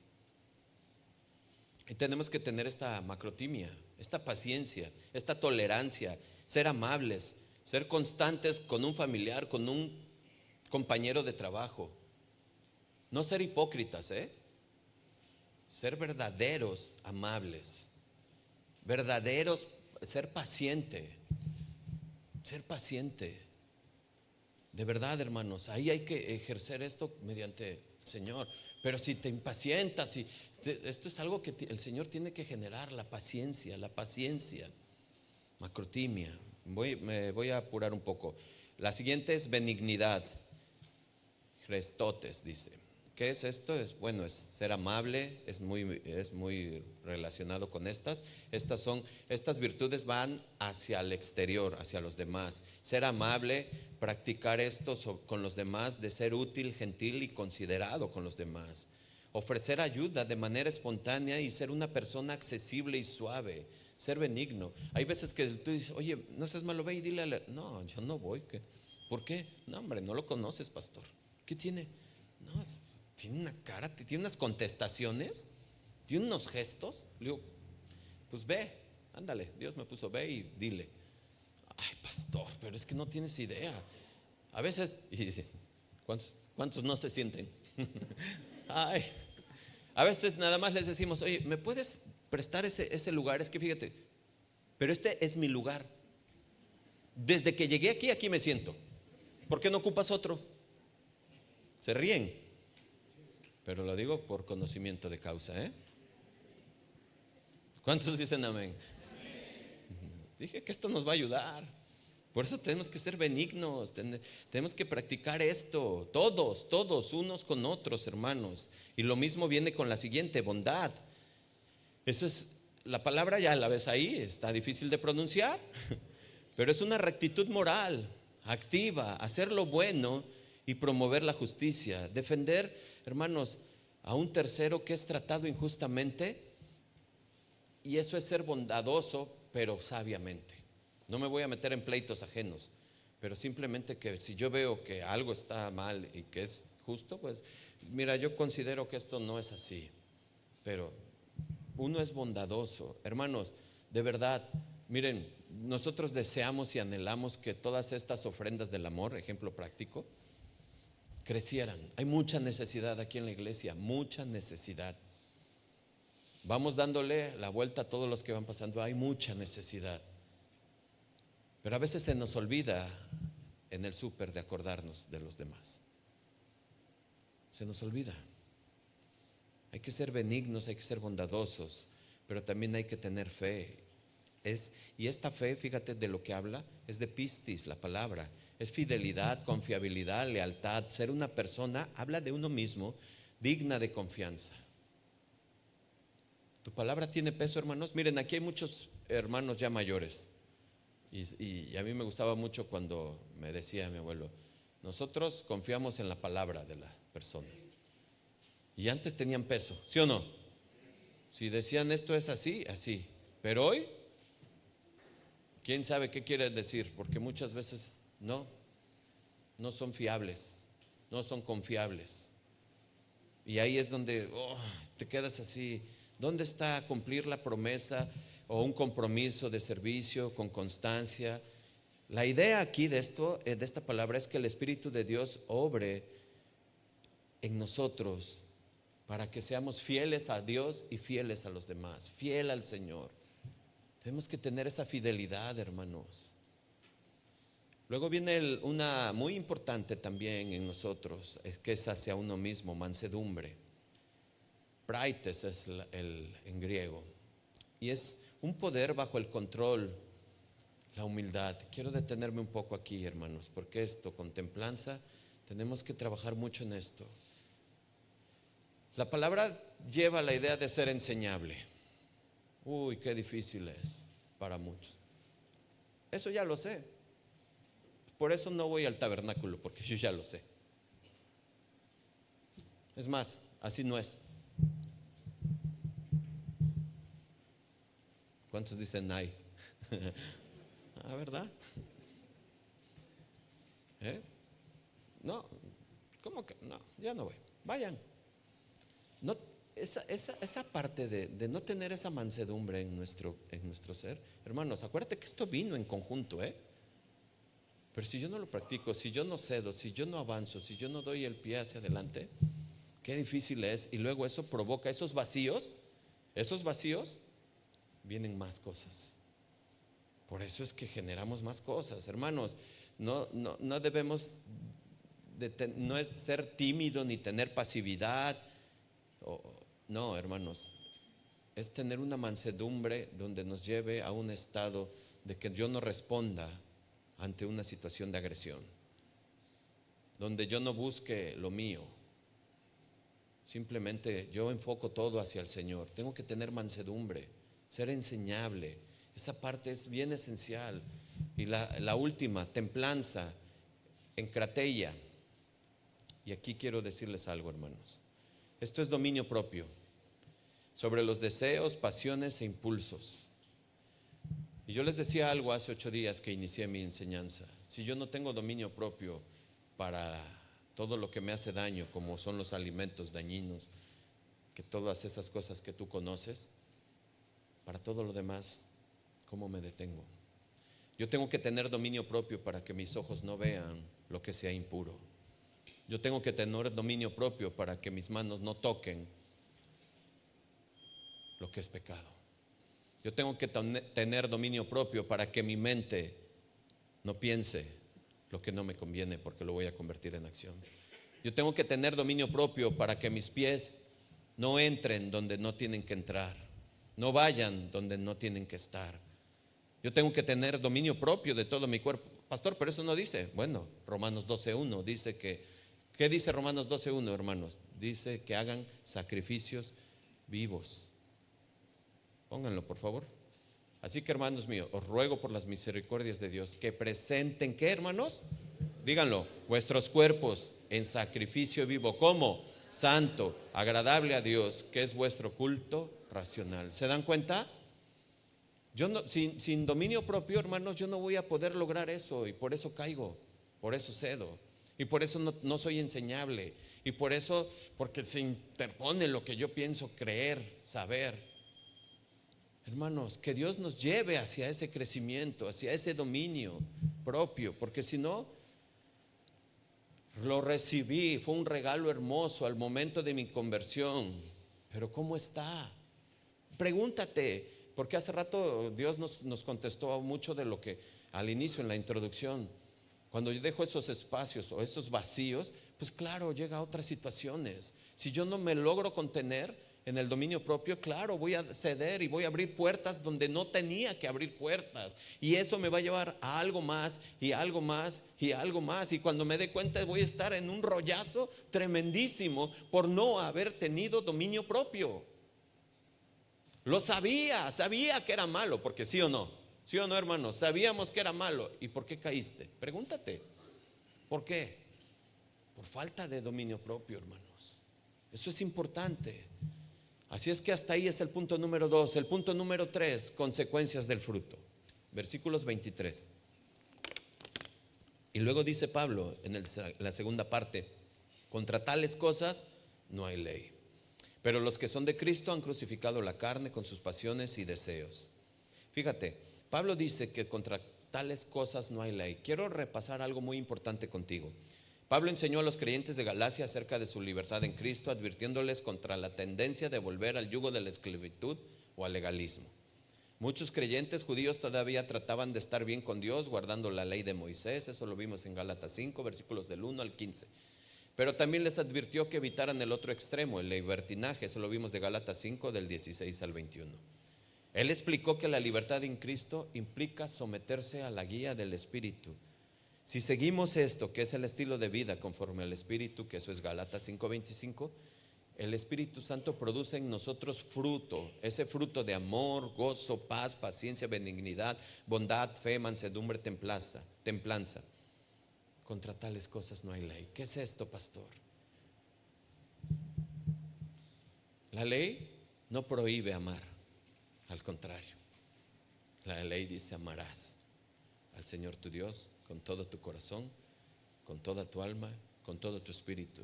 Y tenemos que tener esta macrotimia, esta paciencia, esta tolerancia, ser amables, ser constantes con un familiar, con un compañero de trabajo. No ser hipócritas, ser verdaderos, amables, verdaderos. Ser paciente. De verdad, hermanos, ahí hay que ejercer esto mediante el Señor. Pero si te impacientas, esto es algo que el Señor tiene que generar, la paciencia. Macrotimia. Me voy a apurar un poco. La siguiente es benignidad. Christotes dice. ¿Qué es esto? Es ser amable, es muy relacionado con estas. Estas virtudes van hacia el exterior, hacia los demás. Ser amable, practicar esto con los demás, de ser útil, gentil y considerado con los demás. Ofrecer ayuda de manera espontánea y ser una persona accesible y suave. Ser benigno. Hay veces que tú dices, oye, no seas malo, ve y dile no, yo no voy. ¿Por qué? No, hombre, no lo conoces, pastor. ¿Qué tiene? No, tiene una cara, tiene unas contestaciones, tiene unos gestos. Le digo, pues ve, ándale, Dios me puso, ve y dile. Ay, pastor, pero es que no tienes idea. A veces, y ¿cuántos no se sienten? Ay, a veces nada más les decimos, oye, ¿me puedes prestar ese lugar? Es que fíjate, pero este es mi lugar. Desde que llegué aquí me siento. ¿Por qué no ocupas otro? Se ríen. Pero lo digo por conocimiento de causa, ¿Cuántos dicen amén? Dije que esto nos va a ayudar. Por eso tenemos que ser benignos. Tenemos que practicar esto. Todos, unos con otros, hermanos. Y lo mismo viene con la siguiente, bondad. Eso es, la palabra ya la ves ahí, está difícil de pronunciar. Pero es una rectitud moral, activa, hacer lo bueno y promover la justicia. Defender, hermanos, a un tercero que es tratado injustamente, y eso es ser bondadoso, pero sabiamente. No me voy a meter en pleitos ajenos, pero simplemente que si yo veo que algo está mal y que es justo, pues mira, yo considero que esto no es así, pero uno es bondadoso. Hermanos, de verdad, miren, nosotros deseamos y anhelamos que todas estas ofrendas del amor, ejemplo práctico, crecieran. Hay mucha necesidad aquí en la iglesia, mucha necesidad. Vamos dándole la vuelta a todos los que van pasando, hay mucha necesidad. Pero a veces se nos olvida en el súper de acordarnos de los demás. Se nos olvida. Hay que ser benignos, hay que ser bondadosos, pero también hay que tener fe. Y esta fe, fíjate de lo que habla, es de pistis, la palabra. Es fidelidad, confiabilidad, lealtad. Ser una persona, habla de uno mismo, digna de confianza. ¿Tu palabra tiene peso, hermanos? Miren, aquí hay muchos hermanos ya mayores. Y a mí me gustaba mucho cuando me decía mi abuelo, nosotros confiamos en la palabra de las personas. Y antes tenían peso, ¿sí o no? Si decían esto es así, así. Pero hoy, ¿quién sabe qué quiere decir? Porque muchas veces no son fiables, no son confiables. Y ahí es donde te quedas así. ¿Dónde está cumplir la promesa o un compromiso de servicio con constancia? La idea aquí de esta palabra es que el Espíritu de Dios obre en nosotros para que seamos fieles a Dios y fieles a los demás, fiel al Señor. Tenemos que tener esa fidelidad, hermanos. Luego viene una muy importante también en nosotros, es que es hacia uno mismo, mansedumbre. Praites es en griego, y es un poder bajo el control, la humildad. Quiero detenerme un poco aquí, hermanos, porque esto, con templanza, tenemos que trabajar mucho en esto. La palabra lleva la idea de ser enseñable. Uy, qué difícil es para muchos. Eso ya lo sé. Por eso no voy al tabernáculo, porque yo ya lo sé. Es más, así no es. ¿Cuántos dicen ay? ¿Verdad? No, ¿cómo que? No, ya no voy. Vayan. No, esa parte de no tener esa mansedumbre en nuestro ser, hermanos, acuérdate que esto vino en conjunto, pero si yo no lo practico, si yo no cedo, si yo no avanzo, si yo no doy el pie hacia adelante, qué difícil es. Y luego eso provoca esos vacíos, vienen más cosas. Por eso es que generamos más cosas, hermanos. No debemos no es ser tímido ni tener pasividad. No, hermanos, es tener una mansedumbre donde nos lleve a un estado de que yo no responda ante una situación de agresión, donde yo no busque lo mío, simplemente yo enfoco todo hacia el Señor. Tengo que tener mansedumbre, ser enseñable. Esa parte es bien esencial. Y la última, templanza, encrateia. Y aquí quiero decirles algo, hermanos. Esto es dominio propio sobre los deseos, pasiones e impulsos. Y yo les decía algo hace 8 días que inicié mi enseñanza. Si yo no tengo dominio propio para todo lo que me hace daño, como son los alimentos dañinos, que todas esas cosas que tú conoces, para todo lo demás, ¿cómo me detengo? Yo tengo que tener dominio propio para que mis ojos no vean lo que sea impuro. Yo tengo que tener dominio propio para que mis manos no toquen lo que es pecado. Yo tengo que tener dominio propio para que mi mente no piense lo que no me conviene, porque lo voy a convertir en acción. Yo tengo que tener dominio propio para que mis pies no entren donde no tienen que entrar, no vayan donde no tienen que estar. Yo tengo que tener dominio propio de todo mi cuerpo. Pastor, pero eso no dice. Bueno, Romanos 12:1 dice que, ¿qué dice Romanos 12:1, hermanos? Dice que hagan sacrificios vivos. Pónganlo, por favor. Así que, hermanos míos, os ruego por las misericordias de Dios que presenten, ¿qué, hermanos? Díganlo, vuestros cuerpos en sacrificio vivo. ¿Cómo? santo, agradable a Dios, que es vuestro culto racional. ¿Se dan cuenta? Yo no, sin dominio propio, hermanos, yo no voy a poder lograr eso, y por eso caigo, por eso cedo, y por eso no soy enseñable, y por eso, porque se interpone lo que yo pienso creer, saber. Hermanos, que Dios nos lleve hacia ese crecimiento, hacia ese dominio propio, porque si no, lo recibí, fue un regalo hermoso al momento de mi conversión, pero ¿cómo está? Pregúntate, porque hace rato Dios nos contestó mucho de lo que al inicio, en la introducción. Cuando yo dejo esos espacios o esos vacíos, pues claro, llega a otras situaciones. Si yo no me logro contener en el dominio propio, claro, voy a ceder y voy a abrir puertas donde no tenía que abrir puertas. Y eso me va a llevar a algo más y algo más y algo más. Y cuando me dé cuenta voy a estar en un rollazo tremendísimo por no haber tenido dominio propio. Lo sabía que era malo, porque sí o no, hermano, sabíamos que era malo. ¿Y por qué caíste? Pregúntate, ¿por qué? Por falta de dominio propio, hermanos. Eso es importante. Así es que hasta ahí es el punto número 2. El punto número 3, consecuencias del fruto. Versículos 23. Y luego dice Pablo en la segunda parte: contra tales cosas no hay ley. Pero los que son de Cristo han crucificado la carne con sus pasiones y deseos. Fíjate, Pablo dice que contra tales cosas no hay ley. Quiero repasar algo muy importante contigo. Pablo enseñó a los creyentes de Galacia acerca de su libertad en Cristo, advirtiéndoles contra la tendencia de volver al yugo de la esclavitud o al legalismo. Muchos creyentes judíos todavía trataban de estar bien con Dios, guardando la ley de Moisés. Eso lo vimos en Gálatas 5, versículos del 1 al 15. Pero también les advirtió que evitaran el otro extremo, el libertinaje. Eso lo vimos de Gálatas 5, del 16 al 21. Él explicó que la libertad en Cristo implica someterse a la guía del Espíritu. Si seguimos esto, que es el estilo de vida conforme al Espíritu, que eso es Gálatas 5:25, el Espíritu Santo produce en nosotros fruto, ese fruto de amor, gozo, paz, paciencia, benignidad, bondad, fe, mansedumbre, templanza. Contra tales cosas no hay ley. ¿Qué es esto, pastor? La ley no prohíbe amar, al contrario. La ley dice: amarás al Señor tu Dios con todo tu corazón, con toda tu alma, con todo tu espíritu.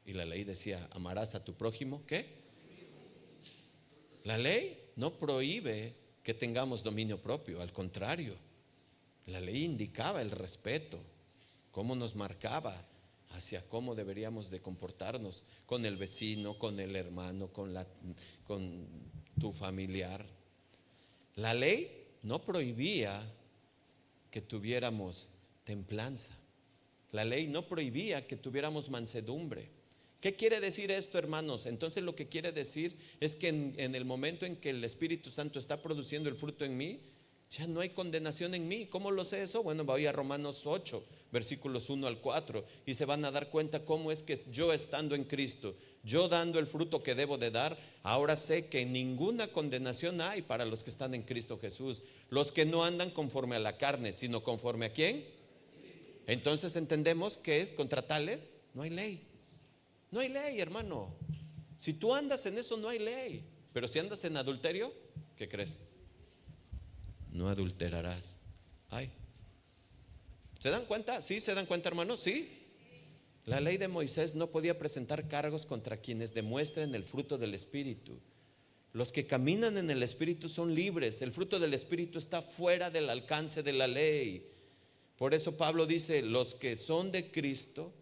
Y la ley decía: amarás a tu prójimo, ¿qué? La ley no prohíbe que tengamos dominio propio, al contrario. La ley indicaba el respeto, cómo nos marcaba hacia cómo deberíamos de comportarnos con el vecino, con el hermano, con tu familiar. La ley no prohibía que tuviéramos templanza. La ley no prohibía que tuviéramos mansedumbre. ¿Qué quiere decir esto, hermanos? Entonces lo que quiere decir es que en el momento en que el Espíritu Santo está produciendo el fruto en mí, ya no hay condenación en mí. ¿Cómo lo sé eso? Bueno, voy a Romanos 8, versículos 1 al 4, y se van a dar cuenta cómo es que yo, estando en Cristo, yo dando el fruto que debo de dar, ahora sé que ninguna condenación hay para los que están en Cristo Jesús, los que no andan conforme a la carne, sino conforme a ¿quién? Entonces entendemos que contra tales no hay ley. No hay ley, hermano. Si tú andas en eso, no hay ley. Pero si andas en adulterio, ¿qué crees? No adulterarás. Ay. ¿Se dan cuenta? ¿Sí? ¿Se dan cuenta, hermanos? ¿Sí? La ley de Moisés no podía presentar cargos contra quienes demuestren el fruto del Espíritu. Los que caminan en el Espíritu son libres. El fruto del Espíritu está fuera del alcance de la ley. Por eso Pablo dice: los que son de Cristo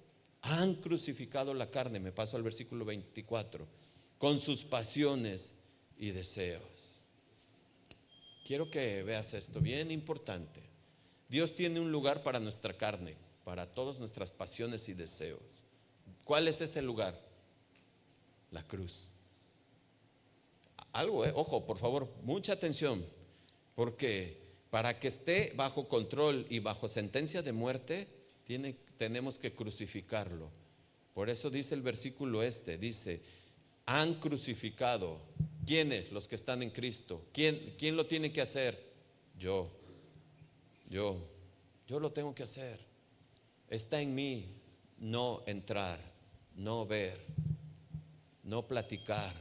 han crucificado la carne. Me paso al versículo 24. Con sus pasiones y deseos. Quiero que veas esto, bien importante. Dios tiene un lugar para nuestra carne, para todas nuestras pasiones y deseos. ¿Cuál es ese lugar? La cruz. Algo, ojo, por favor, mucha atención, porque para que esté bajo control y bajo sentencia de muerte, tenemos que crucificarlo. Por eso dice el versículo dice: han crucificado. ¿Quiénes? Los que están en Cristo. ¿Quién lo tiene que hacer? Yo lo tengo que hacer. Está en mí no entrar, no ver, no platicar,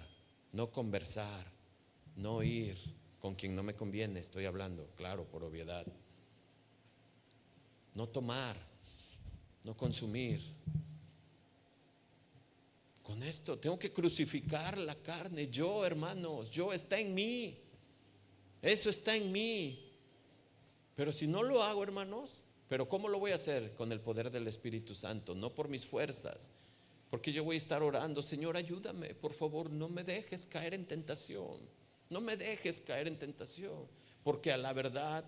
no conversar, no ir con quien no me conviene, estoy hablando, claro, por obviedad. No tomar, no consumir. Con esto tengo que crucificar la carne. Yo, hermanos, yo está en mí. Eso está en mí. Pero si no lo hago, hermanos, pero ¿cómo lo voy a hacer? Con el poder del Espíritu Santo, no por mis fuerzas. Porque yo voy a estar orando, Señor, ayúdame, por favor, no me dejes caer en tentación. No me dejes caer en tentación. Porque a la verdad,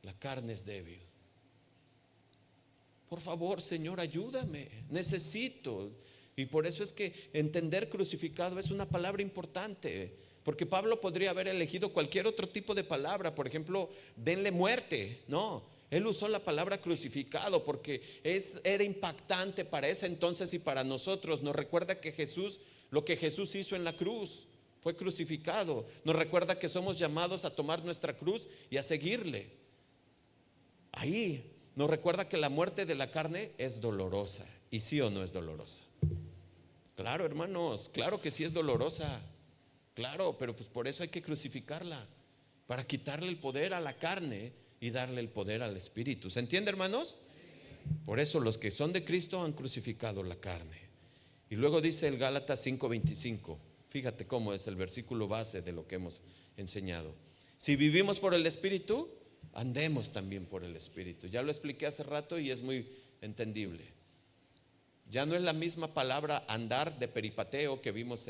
la carne es débil. Por favor, Señor, ayúdame, necesito. Y por eso es que entender crucificado es una palabra importante. Porque Pablo podría haber elegido cualquier otro tipo de palabra. Por ejemplo, denle muerte. No, él usó la palabra crucificado porque era impactante para ese entonces y para nosotros. Nos recuerda que Jesús, lo que Jesús hizo en la cruz, fue crucificado. Nos recuerda que somos llamados a tomar nuestra cruz y a seguirle. Ahí nos recuerda que la muerte de la carne es dolorosa. ¿Y sí o no es dolorosa? Claro, hermanos, claro que sí es dolorosa. Claro, pero pues por eso hay que crucificarla, para quitarle el poder a la carne y darle el poder al Espíritu. ¿Se entiende, hermanos? Por eso los que son de Cristo han crucificado la carne. Y luego dice el Gálatas 5:25. Fíjate cómo es el versículo base de lo que hemos enseñado. Si vivimos por el Espíritu, andemos también por el Espíritu. Ya lo expliqué hace rato y es muy entendible. Ya no es la misma palabra andar de peripateo que vimos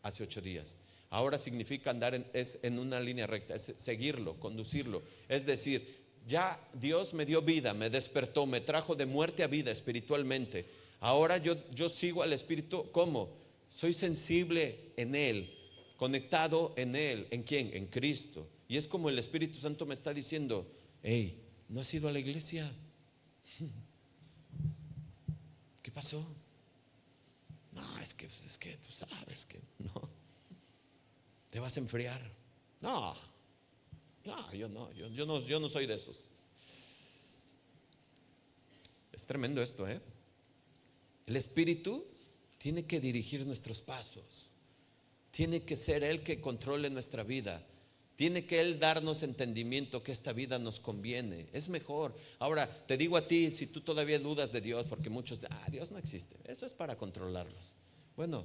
hace 8 días. Ahora significa andar es en una línea recta, es seguirlo, conducirlo. Es decir, ya Dios me dio vida, me despertó, me trajo de muerte a vida espiritualmente. Ahora yo sigo al Espíritu. ¿Cómo? Soy sensible en Él, conectado en Él. ¿En quién? En Cristo. Y es como el Espíritu Santo me está diciendo: hey, ¿no has ido a la iglesia? ¿Qué pasó? No, es que tú sabes que no. Te vas a enfriar. No, yo no soy de esos. Es tremendo esto, ¿eh? El Espíritu tiene que dirigir nuestros pasos. Tiene que ser Él que controle nuestra vida. Tiene que Él darnos entendimiento que esta vida nos conviene. Es mejor. Ahora, te digo a ti, si tú todavía dudas de Dios, porque muchos Dios no existe. Eso es para controlarlos. Bueno,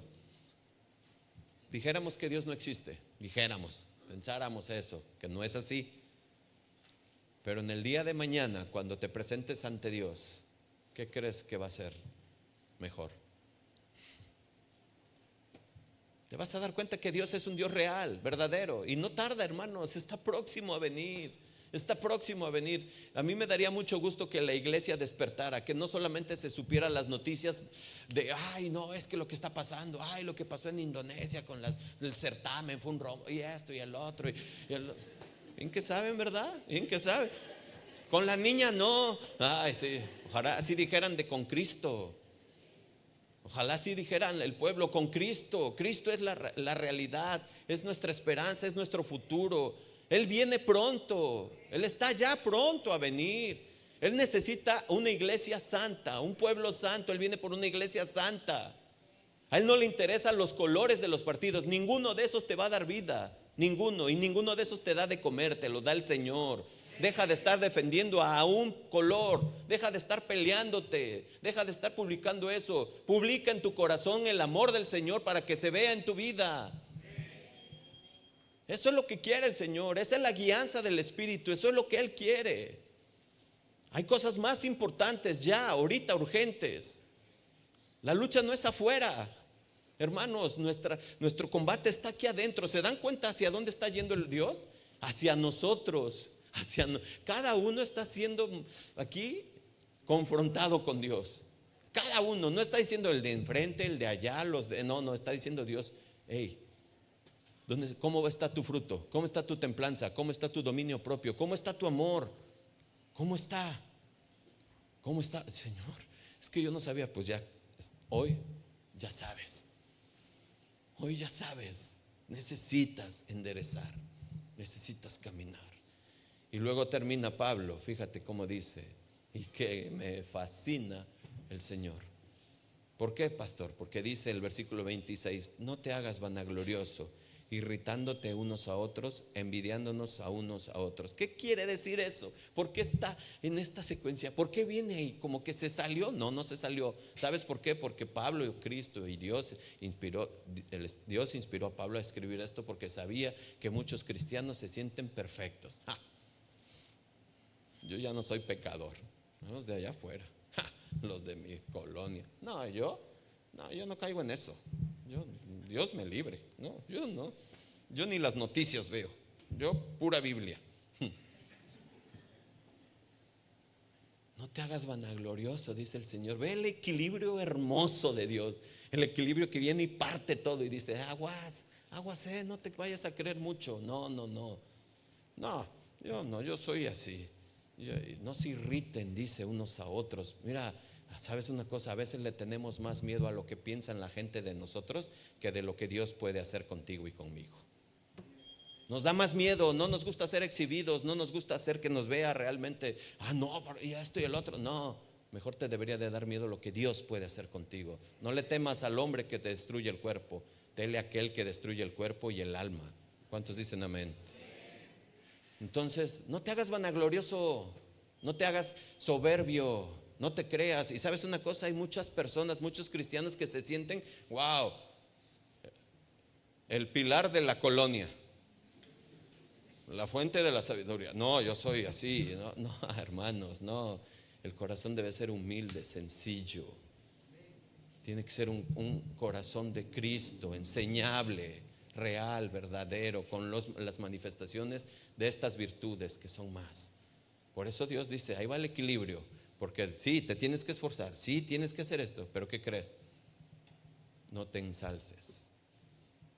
dijéramos que Dios no existe. Pensáramos eso, que no es así. Pero en el día de mañana, cuando te presentes ante Dios, ¿qué crees que va a ser mejor? Te vas a dar cuenta que Dios es un Dios real, verdadero, y no tarda, hermanos, está próximo a venir. Está próximo a venir. A mí me daría mucho gusto que la iglesia despertara, que no solamente se supiera las noticias de no, es que lo que está pasando, lo que pasó en Indonesia con el certamen fue un robo, y esto y el otro ¿En qué saben, verdad? ¿En qué saben? Con la niña no. Sí. Ojalá así dijeran de con Cristo. Ojalá así dijeran el pueblo, con Cristo. Cristo es la realidad, es nuestra esperanza, es nuestro futuro. Él viene pronto, Él está ya pronto a venir. Él necesita una iglesia santa, un pueblo santo. Él viene por una iglesia santa. A Él no le interesan los colores de los partidos. Ninguno de esos te va a dar vida, ninguno. Y ninguno de esos te da de comer, te lo da el Señor. Deja de estar defendiendo a un color. Deja de estar peleándote. Deja de estar publicando eso. Publica en tu corazón el amor del Señor para que se vea en tu vida. Eso es lo que quiere el Señor. Esa es la guianza del Espíritu. Eso es lo que Él quiere. Hay cosas más importantes ya, ahorita, urgentes. La lucha no es afuera. Hermanos, nuestro combate está aquí adentro. ¿Se dan cuenta hacia dónde está yendo el Dios? Hacia nosotros. Cada uno está siendo aquí confrontado con Dios. Cada uno. No está diciendo el de enfrente, el de allá, no, está diciendo Dios: hey, ¿cómo está tu fruto? ¿Cómo está tu templanza? ¿Cómo está tu dominio propio? ¿Cómo está tu amor? ¿Cómo está? ¿Cómo está, Señor? Es que yo no sabía. Pues ya, hoy ya sabes. Hoy ya sabes. Necesitas enderezar. Necesitas caminar. Y luego termina Pablo, fíjate cómo dice, y que me fascina el Señor. ¿Por qué, pastor? Porque dice el versículo 26: no te hagas vanaglorioso, irritándote unos a otros, envidiándonos a unos a otros. ¿Qué quiere decir eso? ¿Por qué está en esta secuencia? ¿Por qué viene ahí? ¿Como que se salió? No, no se salió. ¿Sabes por qué? Porque Pablo y Cristo y Dios inspiró a Pablo a escribir esto, porque sabía que muchos cristianos se sienten perfectos. Yo ya no soy pecador, los de allá afuera, los de mi colonia. Yo no caigo en eso. Dios me libre. Yo ni las noticias veo. Yo pura Biblia. No te hagas vanaglorioso, dice el Señor. Ve el equilibrio hermoso de Dios, el equilibrio que viene y parte todo y dice: aguas, no te vayas a creer mucho. Yo soy así. No se irriten, dice, unos a otros. Mira, ¿sabes una cosa? A veces le tenemos más miedo a lo que piensan la gente de nosotros que de lo que Dios puede hacer contigo y conmigo. Nos da más miedo, no nos gusta ser exhibidos, no nos gusta hacer que nos vea realmente. Y esto y el otro. No, mejor te debería de dar miedo lo que Dios puede hacer contigo. No le temas al hombre que te destruye el cuerpo, teme a aquel que destruye el cuerpo y el alma. ¿Cuántos dicen amén? Entonces, no te hagas vanaglorioso, no te hagas soberbio, no te creas. Y sabes una cosa, hay muchas personas, muchos cristianos que se sienten, wow, el pilar de la colonia, la fuente de la sabiduría. No, yo soy así. No, hermanos, no. El corazón debe ser humilde, sencillo. Tiene que ser un corazón de Cristo, enseñable, real, verdadero, con las manifestaciones de estas virtudes que son más. Por eso Dios dice: ahí va el equilibrio. Porque sí, te tienes que esforzar, sí, tienes que hacer esto, pero ¿qué crees? No te ensalces,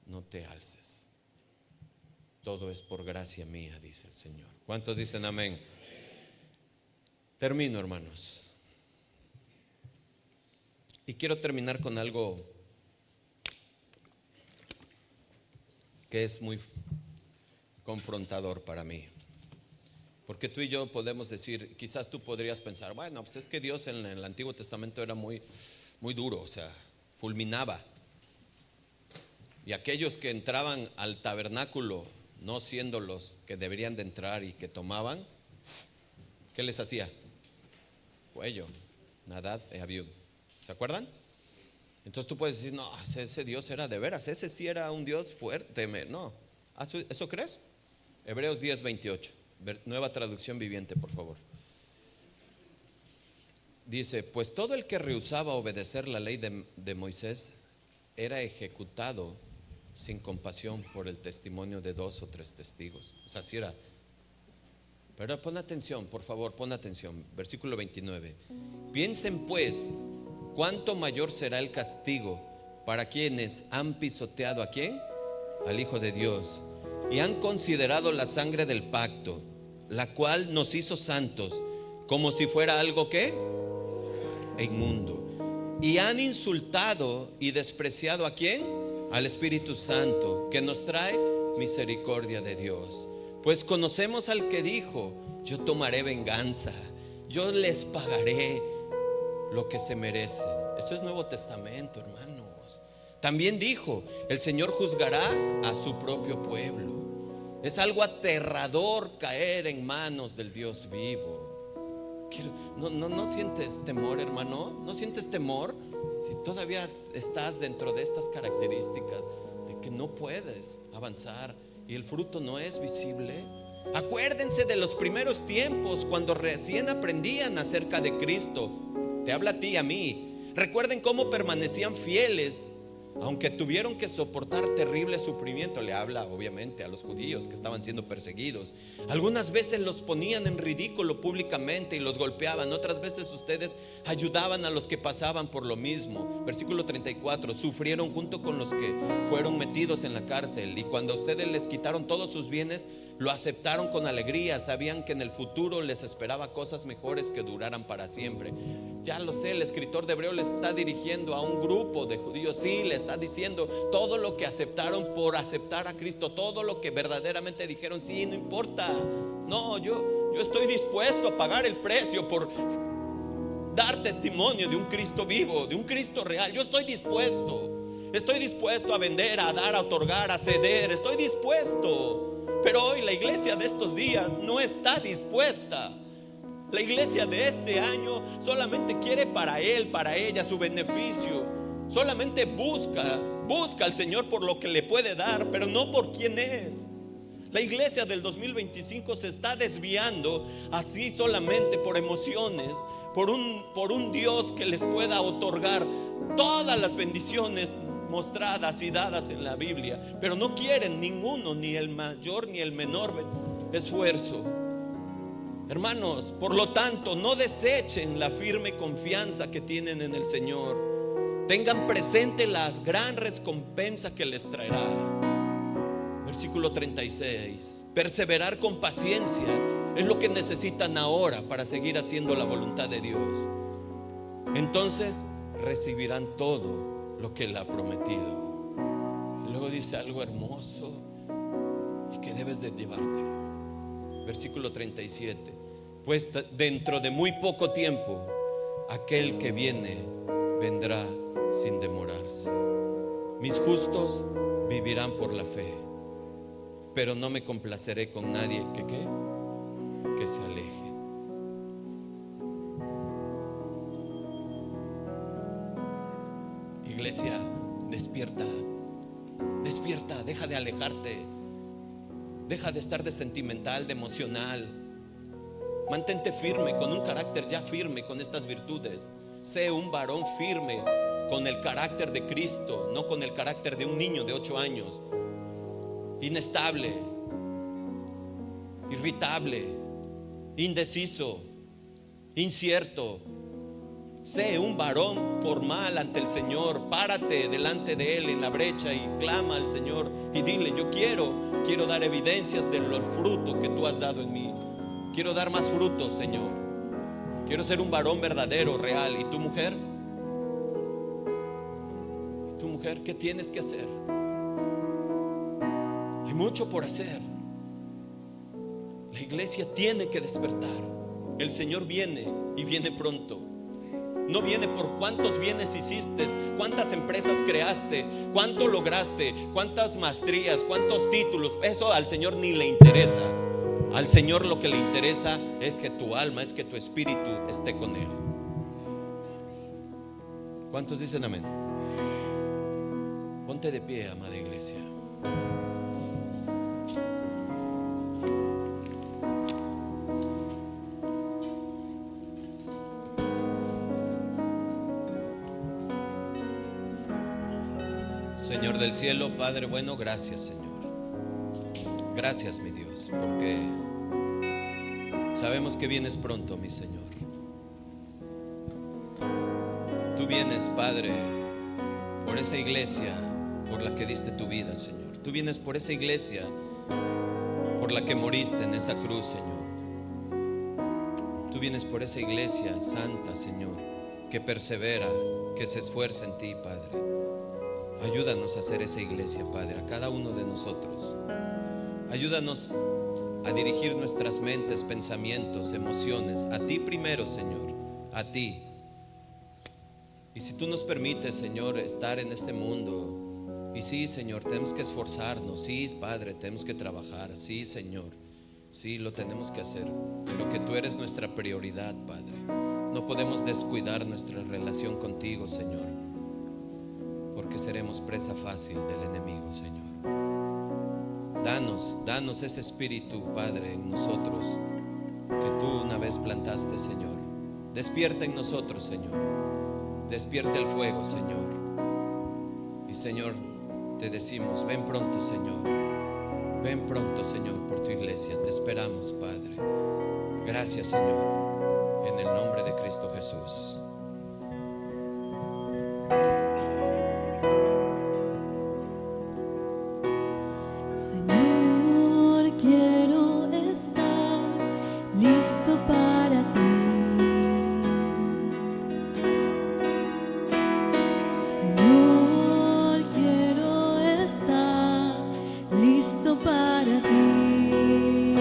no te alces. Todo es por gracia mía, dice el Señor. ¿Cuántos dicen amén? Termino, hermanos. Y quiero terminar con algo que es muy confrontador para mí. Porque tú y yo podemos decir, quizás tú podrías pensar, bueno, pues es que Dios en el Antiguo Testamento era muy, muy duro, o sea, fulminaba. Y aquellos que entraban al tabernáculo, no siendo los que deberían de entrar y que tomaban, ¿qué les hacía? Cuello, Nadab y Abiú. ¿Se acuerdan? Entonces tú puedes decir, no, ese Dios era de veras, ese sí era un Dios fuerte. No, ¿eso crees? Hebreos 10:28, nueva traducción viviente, por favor. Dice: pues todo el que rehusaba obedecer la ley de Moisés era ejecutado sin compasión por el testimonio de 2 o 3 testigos. O sea, sí era. Pero pon atención, por favor, pon atención. Versículo 29. Piensen pues, ¿cuánto mayor será el castigo para quienes han pisoteado a quién? Al Hijo de Dios, y han considerado la sangre del pacto, la cual nos hizo santos, como si fuera algo ¿qué? Inmundo. Y han insultado y despreciado ¿a quién? Al Espíritu Santo, que nos trae misericordia de Dios. Pues conocemos al que dijo: yo tomaré venganza, yo les pagaré lo que se merecen. Eso es Nuevo Testamento, hermanos. También dijo: el Señor juzgará a su propio pueblo. Es algo aterrador caer en manos del Dios vivo. ¿No sientes temor, hermano? ¿No sientes temor? Si todavía estás dentro de estas características de que no puedes avanzar y el fruto no es visible. Acuérdense de los primeros tiempos, cuando recién aprendían acerca de Cristo. Te habla a ti y a mí. Recuerden cómo permanecían fieles, aunque tuvieron que soportar terrible sufrimiento. Le habla obviamente a los judíos que estaban siendo perseguidos. Algunas veces los ponían en ridículo públicamente y los golpeaban. Otras veces ustedes ayudaban a los que pasaban por lo mismo. Versículo 34. Sufrieron junto con los que fueron metidos en la cárcel, y cuando ustedes les quitaron todos sus bienes, lo aceptaron con alegría. Sabían que en el futuro les esperaba cosas mejores que duraran para siempre. Ya lo sé, el escritor de Hebreos le está dirigiendo a un grupo de judíos. Sí, le está diciendo todo lo que aceptaron por aceptar a Cristo, todo lo que verdaderamente dijeron: sí, no importa. No, yo estoy dispuesto a pagar el precio por dar testimonio de un Cristo vivo, de un Cristo real. Yo estoy dispuesto a vender, a dar, a otorgar, a ceder. Estoy dispuesto. Pero hoy la iglesia de estos días no está dispuesta. La iglesia de este año solamente quiere para él, para ella, su beneficio. Solamente busca al Señor por lo que le puede dar, pero no por quién es. La iglesia del 2025 se está desviando así solamente por emociones, por un Dios que les pueda otorgar todas las bendiciones mostradas y dadas en la Biblia, pero no quieren ninguno, ni el mayor ni el menor esfuerzo. Hermanos, por lo tanto, no desechen la firme confianza que tienen en el Señor. Tengan presente la gran recompensa que les traerá. Versículo 36. Perseverar con paciencia es lo que necesitan ahora para seguir haciendo la voluntad de Dios. Entonces recibirán todo lo que Él ha prometido. Y luego dice algo hermoso y que debes de llevártelo. Versículo 37. Pues dentro de muy poco tiempo aquel que viene vendrá sin demorarse. Mis justos vivirán por la fe, pero no me complaceré con nadie que se aleje. Iglesia, despierta, deja de alejarte. Deja de estar de sentimental, de emocional. Mantente firme, con un carácter ya firme, con estas virtudes. Sé un varón firme, con el carácter de Cristo, no con el carácter de un niño de 8 años. Inestable, irritable, indeciso, incierto. Sé un varón formal ante el Señor. Párate delante de Él en la brecha y clama al Señor y dile: yo quiero dar evidencias del fruto que tú has dado en mí. Quiero dar más frutos, Señor. Quiero ser un varón verdadero, real. ¿Y tu mujer? ¿Qué tienes que hacer? Hay mucho por hacer. La iglesia tiene que despertar. El Señor viene y viene pronto. No viene por cuántos bienes hiciste, cuántas empresas creaste, cuánto lograste, cuántas maestrías, cuántos títulos. Eso al Señor ni le interesa. Al Señor lo que le interesa es que tu alma, es que tu espíritu esté con Él. ¿Cuántos dicen amén? Ponte de pie, amada iglesia. Señor del cielo, Padre bueno, gracias, Señor. Gracias, mi Dios, porque sabemos que vienes pronto, mi Señor. Tú vienes, Padre, por esa iglesia por la que diste tu vida, Señor. Tú vienes por esa iglesia por la que moriste en esa cruz, Señor. Tú vienes por esa iglesia santa, Señor, que persevera, que se esfuerza en ti, Padre. Ayúdanos a hacer esa iglesia, Padre, a cada uno de nosotros. Ayúdanos a dirigir nuestras mentes, pensamientos, emociones a ti primero, Señor, a ti. Y si tú nos permites, Señor, estar en este mundo, y sí, Señor, tenemos que esforzarnos, sí, Padre, tenemos que trabajar, sí, Señor, sí, lo tenemos que hacer, pero que tú eres nuestra prioridad, Padre. No podemos descuidar nuestra relación contigo, Señor, porque seremos presa fácil del enemigo, Señor. Danos ese espíritu, Padre, en nosotros que tú una vez plantaste, Señor. Despierta en nosotros, Señor. Despierta el fuego, Señor. Y Señor, te decimos: ven pronto, Señor. Ven pronto, Señor, por tu iglesia. Te esperamos, Padre. Gracias, Señor, en el nombre de Cristo Jesús.
Señor, quiero estar listo para ti. Señor, quiero estar listo para ti.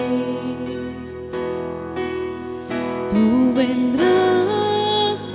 Tú vendrás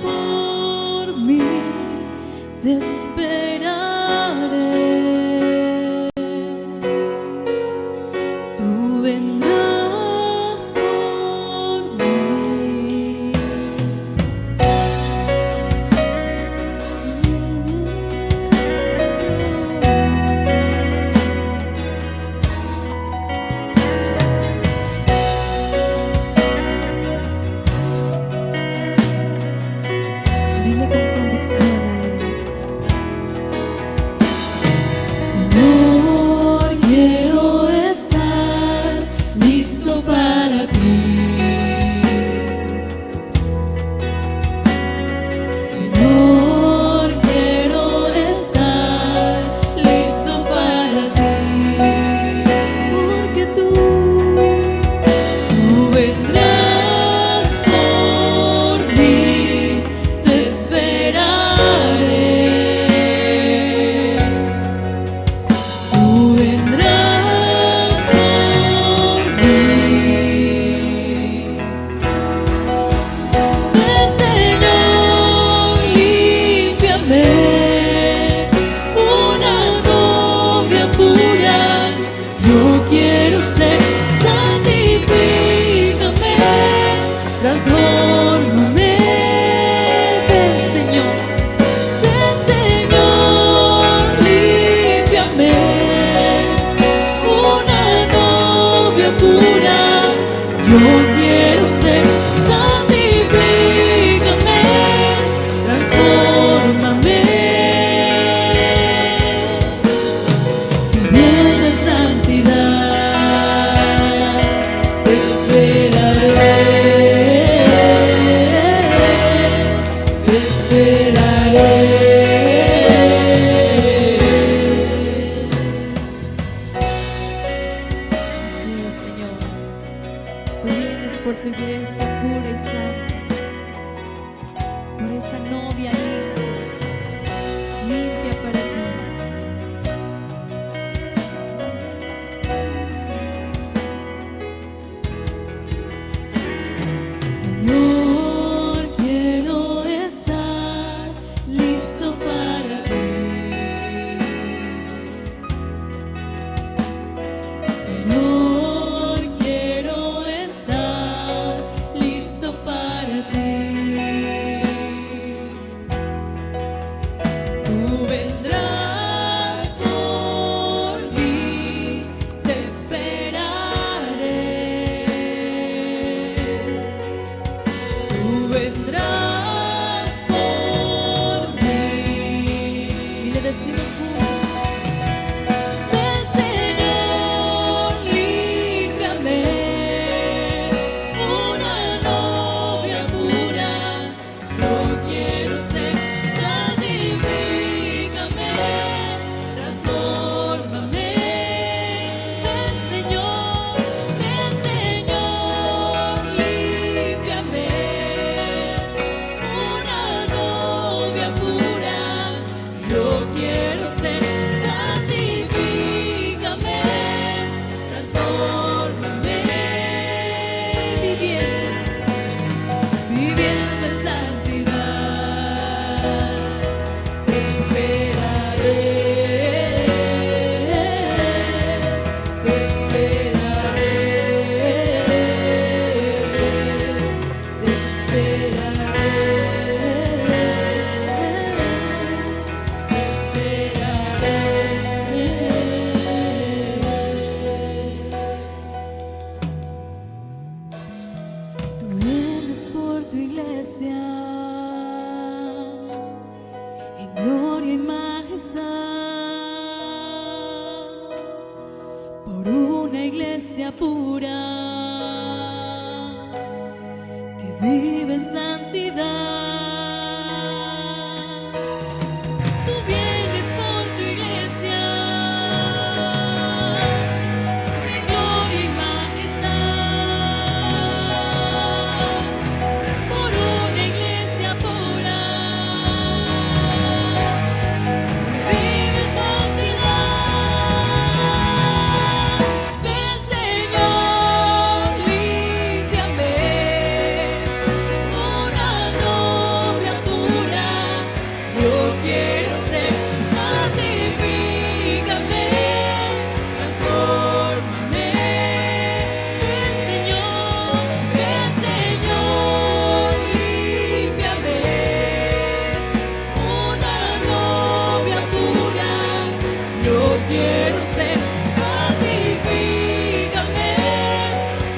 Yo quiero ser, santifícame, transfórmame, viviendo en santidad, te esperaré, te esperaré. Así es, Señor. Tú vienes por tu iglesia pura y santa, por esa novia limpia para ti. Señor, quiero estar listo para ti. Señor, quiero estar listo para ti. Tú vendrás por mí, te esperaré. Tú vendrás por mí. Y le decimos juntos: ven, Señor, límpiame, una novia pura. Yo quiero ser, santifícame, transfórmame. Ven, Señor, límpiame, una novia pura. Yo quiero ser, santifícame, transfórmame, viviendo en santidad, te esperaré, te esperaré, te esperaré, te esperaré. Tú vienes por tu iglesia en gloria y majestad, por una iglesia pura que vive en santidad. Tú vienes por tu iglesia en gloria y majestad, por una iglesia pura que vive en santidad. Ven, Señor, límpiame, una novia pura. Yo quiero ser, santifícame, transfórmame. Ven, Señor, límpiame, una novia pura. Yo quiero ser, santifícame,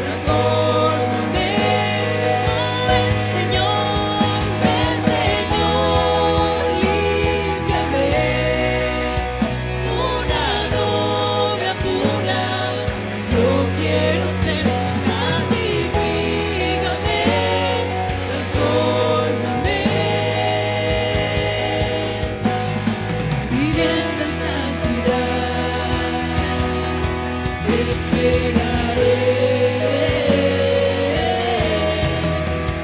transfórmame. Ven, Señor, límpiame, una novia pura. Yo quiero ser, santifícame, transfórmame, viviendo en santidad, te esperaré,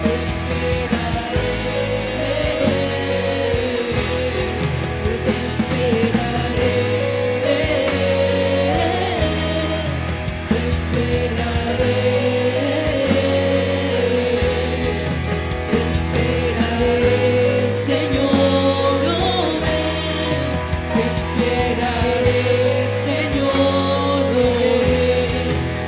te esperaré, te esperaré, te esperaré, te esperaré, Señor, oh, ven, te esperaré, Señor, oh, ven.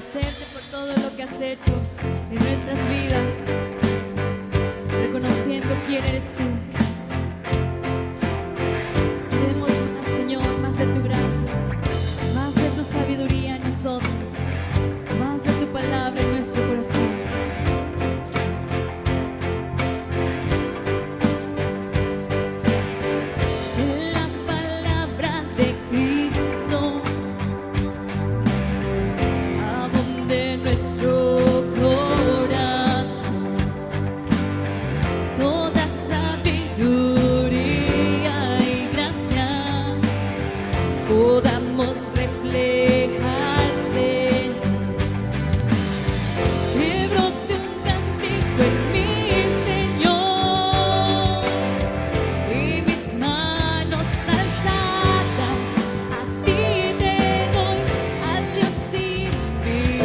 agradecerte por todo lo que has hecho en nuestras vidas, reconociendo quién eres tú. Queremos más, Señor, más de tu gracia, más de tu sabiduría en nosotros, más de tu palabra en nuestro corazón. Podamos reflejarse, que brote un cántico en mí, Señor, y mis manos alzadas a ti te doy, al Dios invisible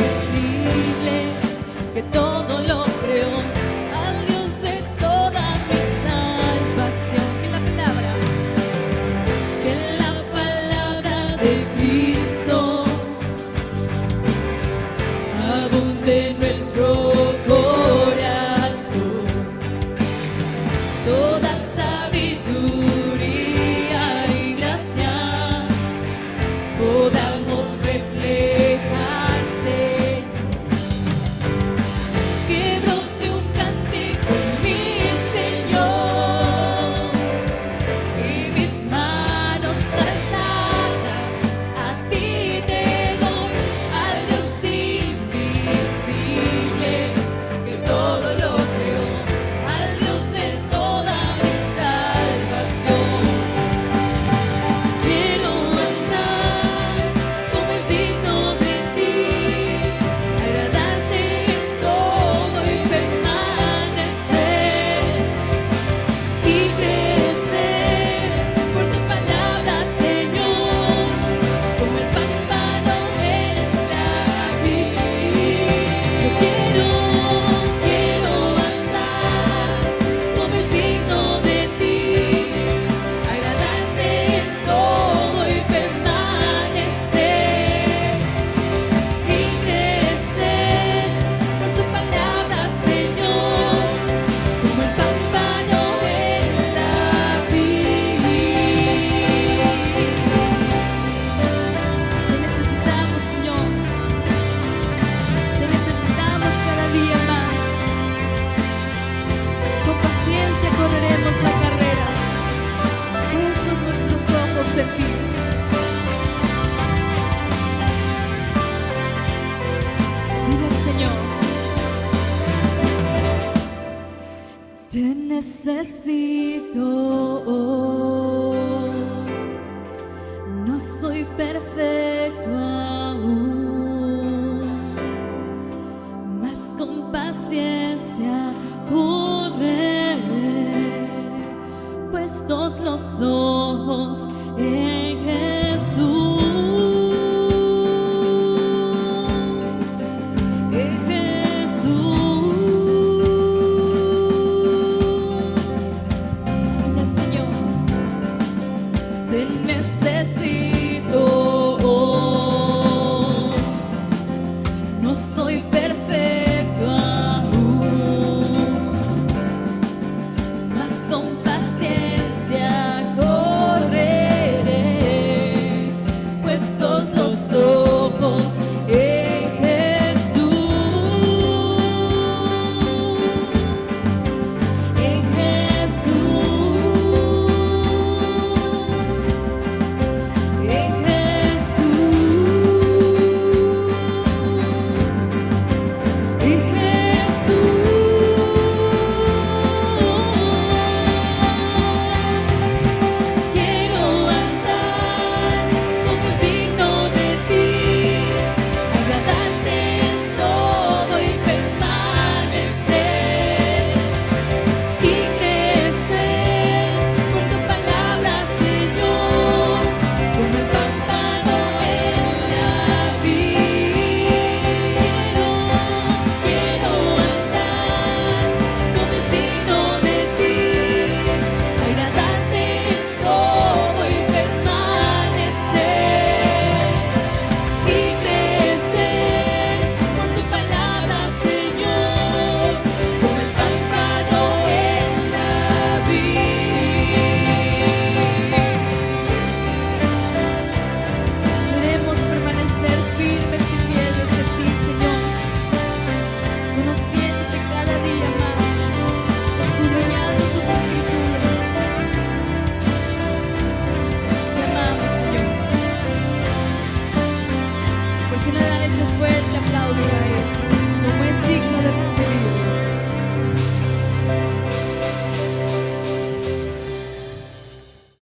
que todo lo creó, al Dios de toda mi salvación. Que la palabra de Cristo abunde en nuestro corazón, toda sabiduría y gracia podamos reflejarse, que brote un cántico en mí, Señor, y mis manos alzadas a ti te doy, al Dios invisible que todo lo creó, al Dios de toda mi salvación. Quiero andar como es digno de ti, agradarte en todo y permanecer y crecer por tu palabra, Señor, como el pámpano en la vid. Yo quiero andar como es digno de ti, agradarte en todo y permanecer y crecer por tu palabra, Señor, como el pámpano en la vid. Te necesitamos, Señor, te necesitamos cada día más. Con paciencia correremos la carrera, puestos nuestros ojos en ti. Dile al Señor: te necesito, no soy perfecto aún, mas con paciencia correré, puestos los ojos en Jesús, en Jesús. Dile al Señor: te necesito, no soy